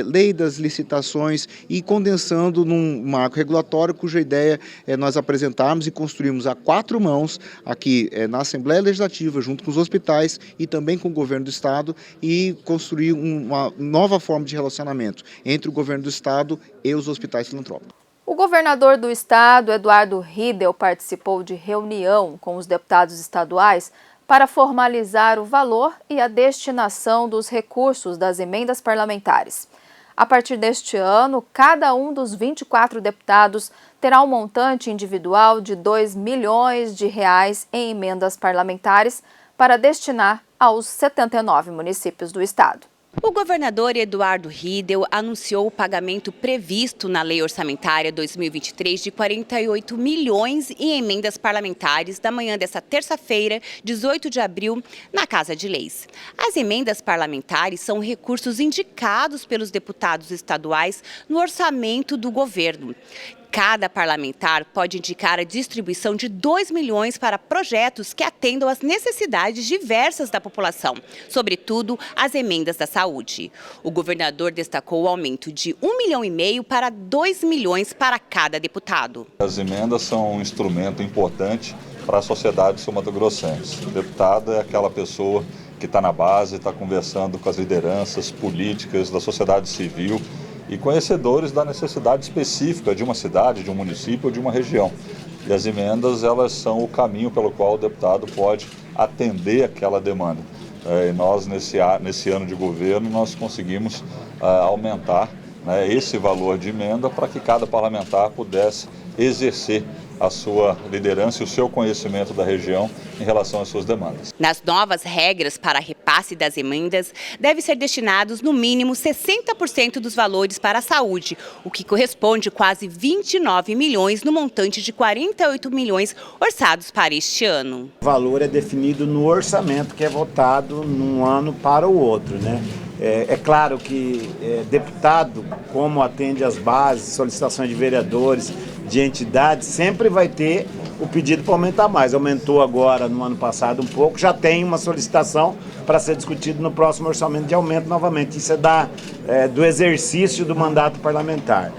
lei das licitações e condensando num marco regulatório cuja ideia é nós apresentarmos e construirmos a 4 mãos aqui na Assembleia Legislativa junto com os hospitais e também com o governo do estado e construir uma nova forma de relacionamento entre o governo do estado e os hospitais filantrópicos. O governador do estado, Eduardo Riedel, participou de reunião com os deputados estaduais para formalizar o valor e a destinação dos recursos das emendas parlamentares. A partir deste ano, cada um dos 24 deputados terá um montante individual de R$ 2 milhões em emendas parlamentares para destinar aos 79 municípios do estado. O governador Eduardo Riedel anunciou o pagamento previsto na Lei Orçamentária 2023 de 48 milhões em emendas parlamentares da manhã desta terça-feira, 18 de abril, na Casa de Leis. As emendas parlamentares são recursos indicados pelos deputados estaduais no orçamento do governo. Cada parlamentar pode indicar a distribuição de 2 milhões para projetos que atendam às necessidades diversas da população, sobretudo as emendas da saúde. O governador destacou o aumento de 1,5 milhão para 2 milhões para cada deputado. As emendas são um instrumento importante para a sociedade sul-mato-grossense. O deputado é aquela pessoa que está na base, está conversando com as lideranças políticas da sociedade civil, e conhecedores da necessidade específica de uma cidade, de um município ou de uma região. E as emendas, elas são o caminho pelo qual o deputado pode atender aquela demanda. E nós, nesse ano de governo, nós conseguimos aumentar esse valor de emenda para que cada parlamentar pudesse exercer a sua liderança e o seu conhecimento da região em relação às suas demandas. Nas novas regras para repasse das emendas, deve ser destinados no mínimo 60% dos valores para a saúde, o que corresponde a quase 29 milhões no montante de 48 milhões orçados para este ano. O valor é definido no orçamento que é votado num ano para o outro, né? É claro que deputado, como atende às bases, solicitações de vereadores, de entidades, sempre vai ter o pedido para aumentar mais. Aumentou agora no ano passado um pouco, já tem uma solicitação para ser discutido no próximo orçamento de aumento novamente. Isso é do exercício do mandato parlamentar.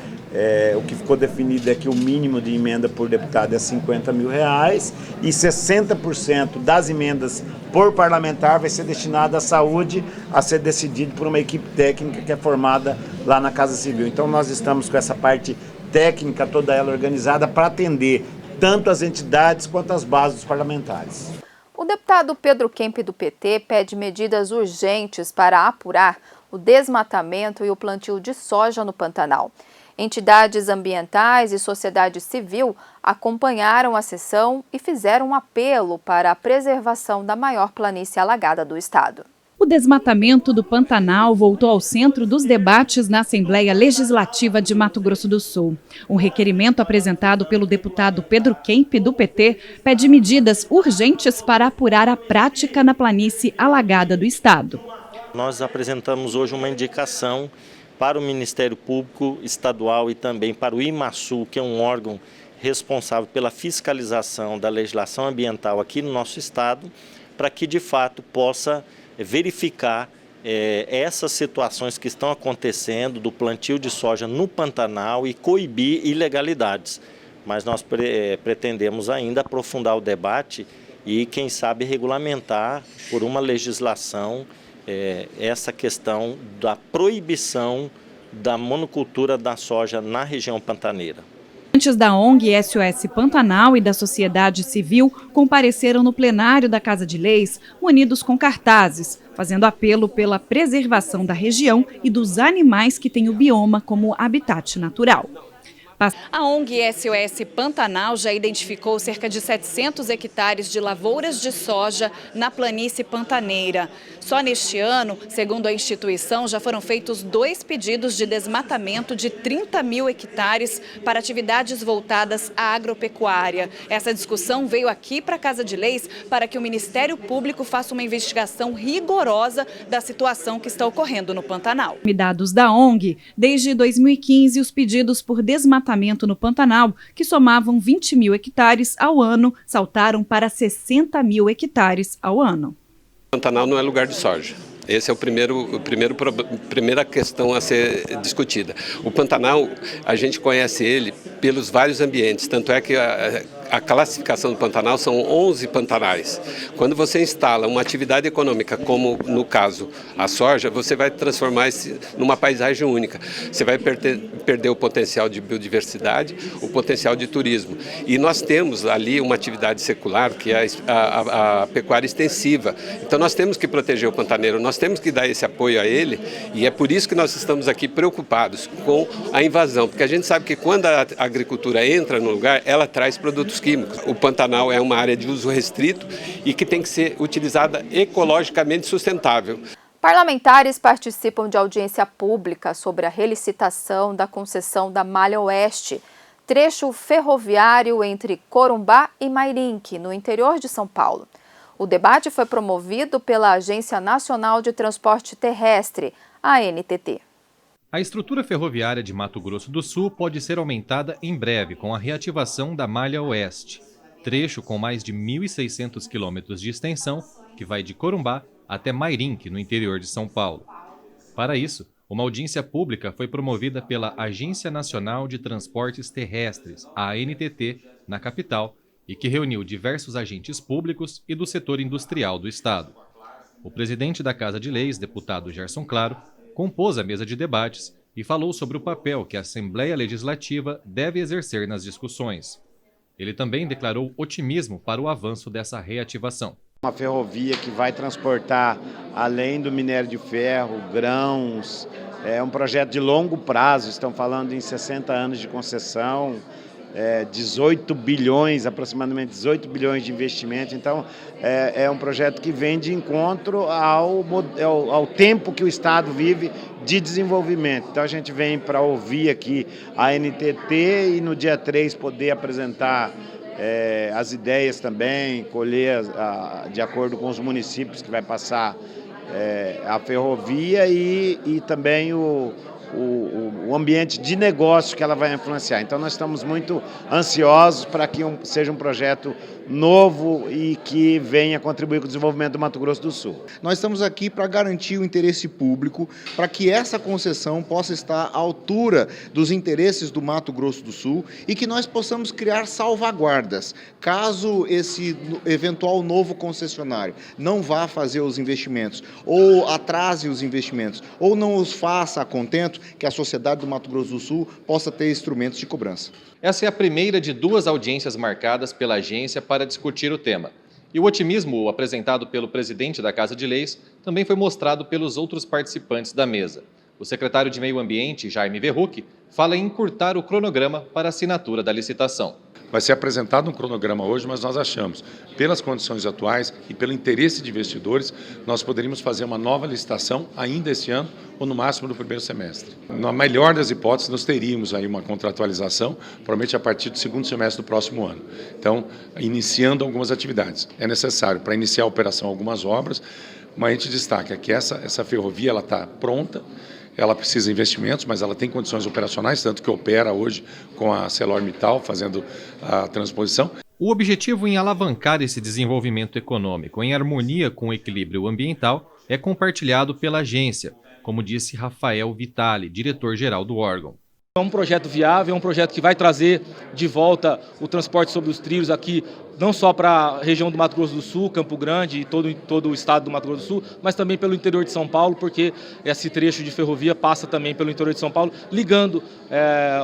O que ficou definido é que o mínimo de emenda por deputado é R$50 mil e 60% das emendas por parlamentar vai ser destinada à saúde, a ser decidido por uma equipe técnica que é formada lá na Casa Civil. Então nós estamos com essa parte técnica, toda ela organizada, para atender tanto as entidades quanto as bases dos parlamentares. O deputado Pedro Kemp, do PT, pede medidas urgentes para apurar o desmatamento e o plantio de soja no Pantanal. Entidades ambientais e sociedade civil acompanharam a sessão e fizeram um apelo para a preservação da maior planície alagada do estado. O desmatamento do Pantanal voltou ao centro dos debates na Assembleia Legislativa de Mato Grosso do Sul. Um requerimento apresentado pelo deputado Pedro Kemp, do PT, pede medidas urgentes para apurar a prática na planície alagada do estado. Nós apresentamos hoje uma indicação para o Ministério Público Estadual e também para o IMASU, que é um órgão responsável pela fiscalização da legislação ambiental aqui no nosso estado, para que de fato possa verificar essas situações que estão acontecendo do plantio de soja no Pantanal e coibir ilegalidades. Mas nós pretendemos ainda aprofundar o debate e, quem sabe, regulamentar por uma legislação essa questão da proibição da monocultura da soja na região pantaneira. Antes da ONG SOS Pantanal e da sociedade civil compareceram no plenário da Casa de Leis, munidos com cartazes, fazendo apelo pela preservação da região e dos animais que têm o bioma como habitat natural. A ONG SOS Pantanal já identificou cerca de 700 hectares de lavouras de soja na planície pantaneira. Só neste ano, segundo a instituição, já foram feitos 2 pedidos de desmatamento de 30 mil hectares para atividades voltadas à agropecuária. Essa discussão veio aqui para a Casa de Leis para que o Ministério Público faça uma investigação rigorosa da situação que está ocorrendo no Pantanal. Dados da ONG, desde 2015, os pedidos por desmatamento no Pantanal, que somavam 20 mil hectares ao ano, saltaram para 60 mil hectares ao ano. O Pantanal não é lugar de soja. Esse é primeira questão a ser discutida. O Pantanal, a gente conhece ele pelos vários ambientes, tanto é que a classificação do Pantanal são 11 pantanais. Quando você instala uma atividade econômica, como no caso a soja, você vai transformar isso numa paisagem única. Você vai perder o potencial de biodiversidade, o potencial de turismo. E nós temos ali uma atividade secular, que é a pecuária extensiva. Então nós temos que proteger o pantaneiro, nós temos que dar esse apoio a ele, e é por isso que nós estamos aqui preocupados com a invasão, porque a gente sabe que quando a agricultura entra no lugar, ela traz produtos químicos. O Pantanal é uma área de uso restrito e que tem que ser utilizada ecologicamente sustentável. Parlamentares participam de audiência pública sobre a relicitação da concessão da Malha Oeste, trecho ferroviário entre Corumbá e Mairinque, no interior de São Paulo. O debate foi promovido pela Agência Nacional de Transporte Terrestre, a ANTT. A estrutura ferroviária de Mato Grosso do Sul pode ser aumentada em breve com a reativação da Malha Oeste, trecho com mais de 1.600 quilômetros de extensão, que vai de Corumbá até Mairinque, no interior de São Paulo. Para isso, uma audiência pública foi promovida pela Agência Nacional de Transportes Terrestres, a ANTT, na capital, e que reuniu diversos agentes públicos e do setor industrial do estado. O presidente da Casa de Leis, deputado Gerson Claro, compôs a mesa de debates e falou sobre o papel que a Assembleia Legislativa deve exercer nas discussões. Ele também declarou otimismo para o avanço dessa reativação. Uma ferrovia que vai transportar, além do minério de ferro, grãos, é um projeto de longo prazo, estão falando em 60 anos de concessão, 18 bilhões, aproximadamente 18 bilhões de investimento. Então, é um projeto que vem de encontro ao tempo que o Estado vive de desenvolvimento. Então, a gente vem para ouvir aqui a NTT e no dia 3 poder apresentar as ideias também, colher de acordo com os municípios que vai passar a ferrovia e também o ambiente de negócio que ela vai influenciar. Então nós estamos muito ansiosos para que seja um projeto novo e que venha contribuir com o desenvolvimento do Mato Grosso do Sul. Nós estamos aqui para garantir o interesse público, para que essa concessão possa estar à altura dos interesses do Mato Grosso do Sul e que nós possamos criar salvaguardas, caso esse eventual novo concessionário não vá fazer os investimentos, ou atrase os investimentos, ou não os faça a contento, que a sociedade do Mato Grosso do Sul possa ter instrumentos de cobrança. Essa é a primeira de 2 audiências marcadas pela agência para discutir o tema. E o otimismo apresentado pelo presidente da Casa de Leis também foi mostrado pelos outros participantes da mesa. O secretário de Meio Ambiente, Jaime Verruc, fala em encurtar o cronograma para a assinatura da licitação. Vai ser apresentado um cronograma hoje, mas nós achamos, pelas condições atuais e pelo interesse de investidores, nós poderíamos fazer uma nova licitação ainda esse ano ou no máximo no primeiro semestre. Na melhor das hipóteses, nós teríamos aí uma contratualização, provavelmente a partir do segundo semestre do próximo ano. Então, iniciando algumas atividades. É necessário, para iniciar a operação, algumas obras, mas a gente destaca que essa ferrovia ela está pronta. Ela precisa de investimentos, mas ela tem condições operacionais, tanto que opera hoje com a ArcelorMittal fazendo a transposição. O objetivo em alavancar esse desenvolvimento econômico em harmonia com o equilíbrio ambiental é compartilhado pela agência, como disse Rafael Vitali, diretor-geral do órgão. É um projeto viável, é um projeto que vai trazer de volta o transporte sobre os trilhos aqui, não só para a região do Mato Grosso do Sul, Campo Grande e todo o estado do Mato Grosso do Sul, mas também pelo interior de São Paulo, porque esse trecho de ferrovia passa também pelo interior de São Paulo, ligando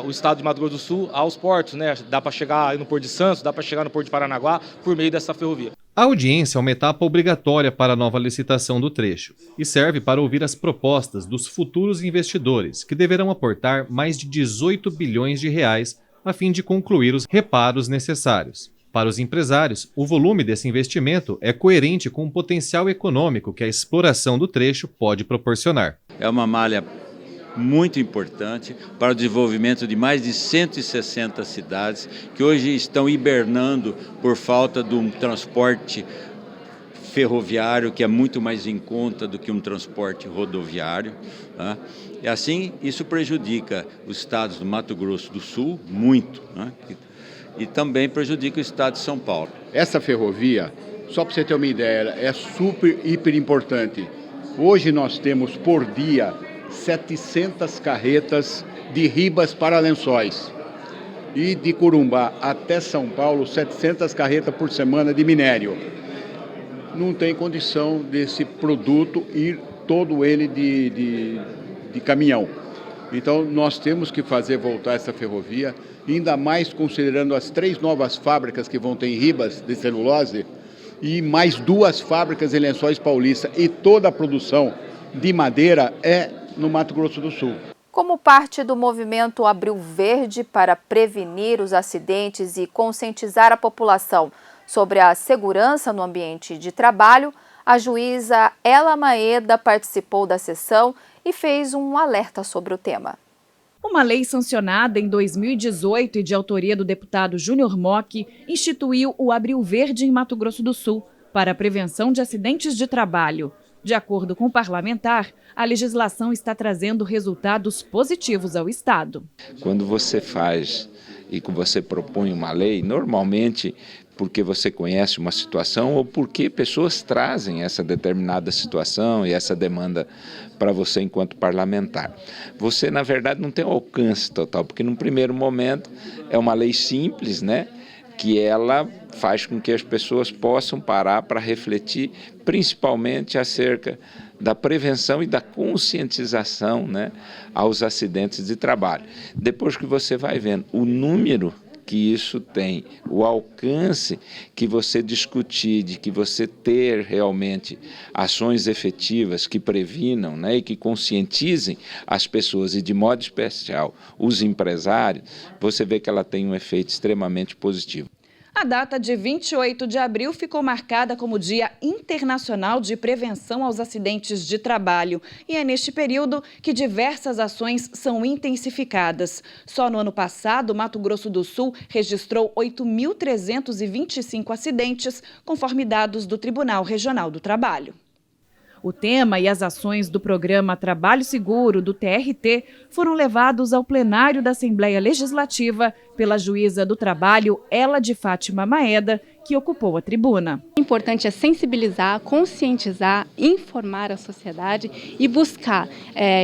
o estado de Mato Grosso do Sul aos portos, né? Dá para chegar aí no Porto de Santos, dá para chegar no Porto de Paranaguá por meio dessa ferrovia. A audiência é uma etapa obrigatória para a nova licitação do trecho e serve para ouvir as propostas dos futuros investidores, que deverão aportar mais de 18 bilhões de reais a fim de concluir os reparos necessários. Para os empresários, o volume desse investimento é coerente com o potencial econômico que a exploração do trecho pode proporcionar. É uma malha muito importante para o desenvolvimento de mais de 160 cidades que hoje estão hibernando por falta de um transporte ferroviário que é muito mais em conta do que um transporte rodoviário, né? E assim isso prejudica os estados do Mato Grosso do Sul muito, né? E também prejudica o estado de São Paulo. Essa ferrovia, só para você ter uma ideia, é super, hiper importante. Hoje nós temos por dia 700 carretas de Ribas para Lençóis e de Corumbá até São Paulo 700 carretas por semana de minério. Não tem condição desse produto ir todo ele de caminhão. Então nós temos que fazer voltar essa ferrovia, ainda mais considerando as 3 novas fábricas que vão ter em Ribas de celulose e mais 2 fábricas em Lençóis Paulista, e toda a produção de madeira é no Mato Grosso do Sul. Como parte do movimento Abril Verde para prevenir os acidentes e conscientizar a população sobre a segurança no ambiente de trabalho, a juíza Ela Maeda participou da sessão e fez um alerta sobre o tema. Uma lei sancionada em 2018 e de autoria do deputado Júnior Mock instituiu o Abril Verde em Mato Grosso do Sul para a prevenção de acidentes de trabalho. De acordo com o parlamentar, a legislação está trazendo resultados positivos ao Estado. Quando você faz e que você propõe uma lei, normalmente porque você conhece uma situação ou porque pessoas trazem essa determinada situação e essa demanda para você enquanto parlamentar. Você, na verdade, não tem um alcance total, porque num primeiro momento é uma lei simples, né? Que ela faz com que as pessoas possam parar para refletir, principalmente acerca da prevenção e da conscientização, né, aos acidentes de trabalho. Depois que você vai vendo o número que isso tem, o alcance que você discutir, de que você ter realmente ações efetivas que previnam, né, e que conscientizem as pessoas e de modo especial os empresários, você vê que ela tem um efeito extremamente positivo. A data de 28 de abril ficou marcada como Dia Internacional de Prevenção aos Acidentes de Trabalho. E é neste período que diversas ações são intensificadas. Só no ano passado, Mato Grosso do Sul registrou 8.325 acidentes, conforme dados do Tribunal Regional do Trabalho. O tema e as ações do programa Trabalho Seguro, do TRT, foram levados ao plenário da Assembleia Legislativa pela juíza do trabalho, Ela de Fátima Maeda, que ocupou a tribuna. O importante é sensibilizar, conscientizar, informar a sociedade e buscar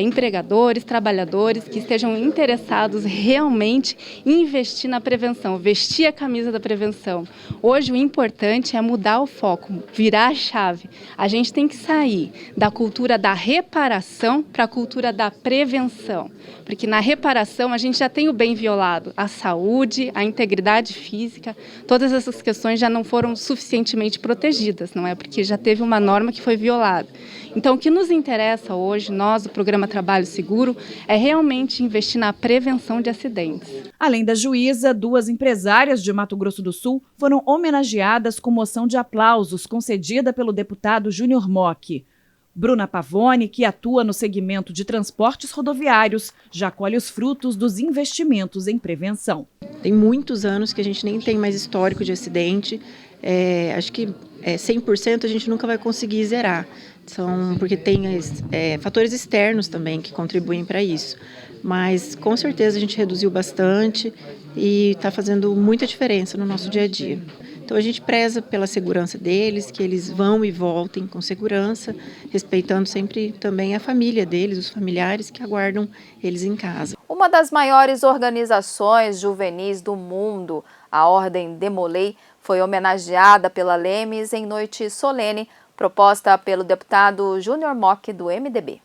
empregadores, trabalhadores que estejam interessados realmente em investir na prevenção, vestir a camisa da prevenção. Hoje o importante é mudar o foco, virar a chave. A gente tem que sair da cultura da reparação para a cultura da prevenção, porque na reparação a gente já tem o bem violado, a saúde, a integridade física, todas essas questões já não foram suficientemente protegidas, não é? Porque já teve uma norma que foi violada. Então, o que nos interessa hoje, nós do Programa Trabalho Seguro, é realmente investir na prevenção de acidentes. Além da juíza, 2 empresárias de Mato Grosso do Sul foram homenageadas com moção de aplausos concedida pelo deputado Júnior Mock. Bruna Pavone, que atua no segmento de transportes rodoviários, já colhe os frutos dos investimentos em prevenção. Tem muitos anos que a gente nem tem mais histórico de acidente. Acho que 100% a gente nunca vai conseguir zerar. Porque tem fatores externos também que contribuem para isso. Mas com certeza a gente reduziu bastante e está fazendo muita diferença no nosso dia a dia. Então a gente preza pela segurança deles, que eles vão e voltem com segurança, respeitando sempre também a família deles, os familiares que aguardam eles em casa. Uma das maiores organizações juvenis do mundo, a Ordem Demolei, foi homenageada pela Lemes em noite solene, proposta pelo deputado Júnior Mock, do MDB.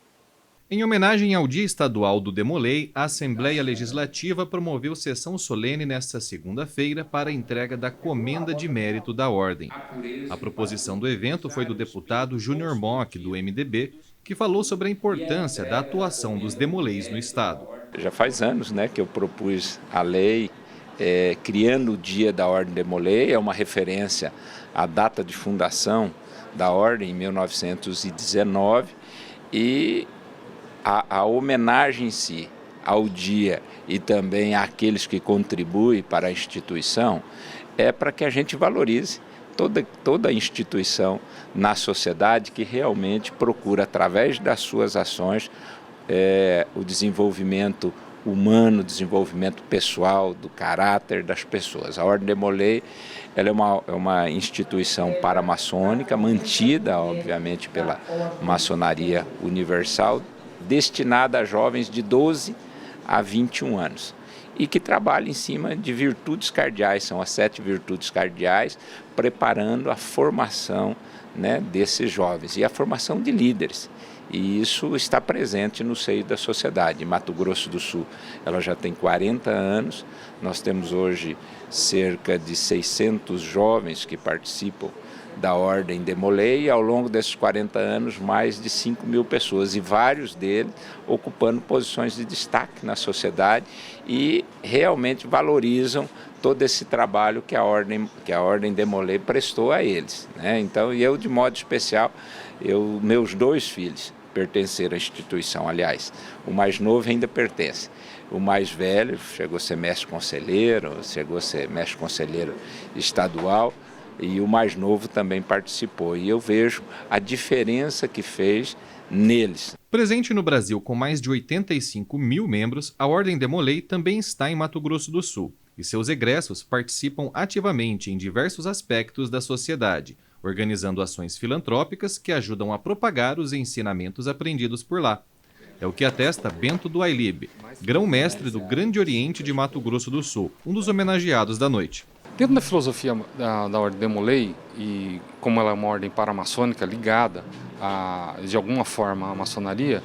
Em homenagem ao Dia Estadual do Demolei, a Assembleia Legislativa promoveu sessão solene nesta segunda-feira para a entrega da Comenda de Mérito da Ordem. A proposição do evento foi do deputado Júnior Mock, do MDB, que falou sobre a importância da atuação dos Demoleis no Estado. Já faz anos, né, que eu propus a lei criando o Dia da Ordem Demolei, é uma referência à data de fundação da Ordem, em 1919, e a homenagem em si ao dia e também àqueles que contribuem para a instituição é para que a gente valorize toda a instituição na sociedade que realmente procura, através das suas ações, o desenvolvimento humano, o desenvolvimento pessoal, do caráter das pessoas. A Ordem Demolei ela é uma instituição paramaçônica, mantida, obviamente, pela maçonaria universal, destinada a jovens de 12 a 21 anos e que trabalha em cima de virtudes cardeais, são as 7 virtudes cardeais, preparando a formação, né, desses jovens e a formação de líderes. E isso está presente no seio da sociedade. Em Mato Grosso do Sul, ela já tem 40 anos, nós temos hoje cerca de 600 jovens que participam da Ordem Demolei, e ao longo desses 40 anos, mais de 5 mil pessoas, e vários deles ocupando posições de destaque na sociedade e realmente valorizam todo esse trabalho que a Ordem Demolei prestou a eles, né? Então, e eu, de modo especial, meus 2 filhos pertenceram à instituição, aliás, o mais novo ainda pertence. O mais velho chegou a ser mestre conselheiro estadual, e o mais novo também participou. E eu vejo a diferença que fez neles. Presente no Brasil com mais de 85 mil membros, a Ordem Demolei também está em Mato Grosso do Sul. E seus egressos participam ativamente em diversos aspectos da sociedade, organizando ações filantrópicas que ajudam a propagar os ensinamentos aprendidos por lá. É o que atesta Bento do Ailib, grão-mestre do Grande Oriente de Mato Grosso do Sul, um dos homenageados da noite. Dentro da filosofia da Ordem Demolei, e como ela é uma ordem paramaçônica ligada, de alguma forma, à maçonaria,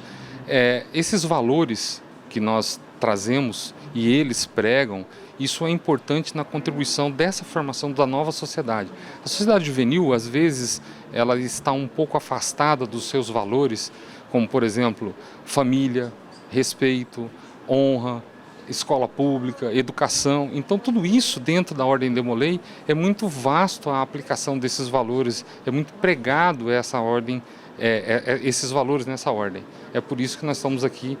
esses valores que nós trazemos e eles pregam Isso é importante na contribuição dessa formação da nova sociedade. A sociedade juvenil, às vezes, ela está um pouco afastada dos seus valores, como, por exemplo, família, respeito, honra, escola pública, educação. Então, tudo isso dentro da Ordem Demolei é muito vasto a aplicação desses valores, é muito pregado essa ordem, esses valores nessa ordem. É por isso que nós estamos aqui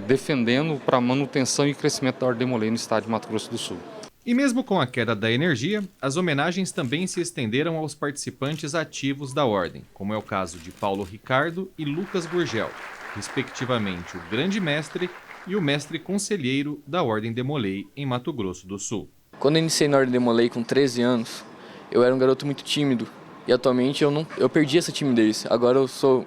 defendendo para a manutenção e crescimento da Ordem Demolei no estado de Mato Grosso do Sul. E mesmo com a queda da energia, as homenagens também se estenderam aos participantes ativos da Ordem, como é o caso de Paulo Ricardo e Lucas Gurgel, respectivamente o grande mestre e o mestre conselheiro da Ordem Demolei em Mato Grosso do Sul. Quando eu iniciei na Ordem Demolei com 13 anos, eu era um garoto muito tímido e atualmente eu perdi essa timidez. Agora eu sou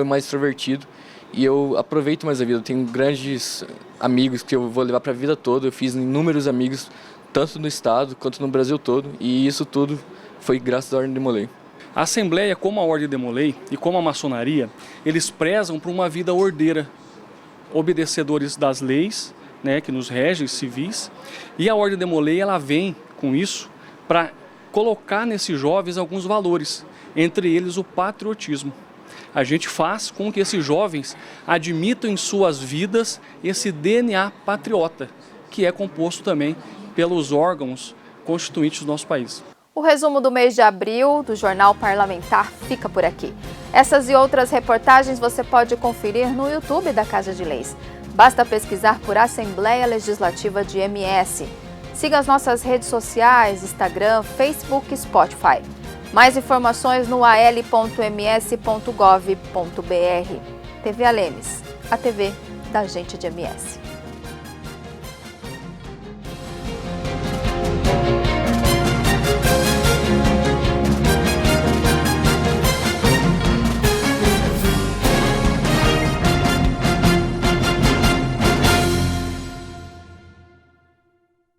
mais extrovertido e eu aproveito mais a vida. Eu tenho grandes amigos que eu vou levar para a vida toda. Eu fiz inúmeros amigos, tanto no estado quanto no Brasil todo, e isso tudo foi graças à Ordem Demolei. A Assembleia, como a Ordem Demolei e como a maçonaria, eles prezam por uma vida ordeira, obedecedores das leis, né, que nos regem, civis, e a Ordem Demolei ela vem com isso para colocar nesses jovens alguns valores, entre eles o patriotismo. A gente faz com que esses jovens admitam em suas vidas esse DNA patriota, que é composto também pelos órgãos constituintes do nosso país. O resumo do mês de abril do Jornal Parlamentar fica por aqui. Essas e outras reportagens você pode conferir no YouTube da Casa de Leis. Basta pesquisar por Assembleia Legislativa de MS. Siga as nossas redes sociais, Instagram, Facebook e Spotify. Mais informações no al.ms.gov.br. TV Alemes, a TV da gente de MS.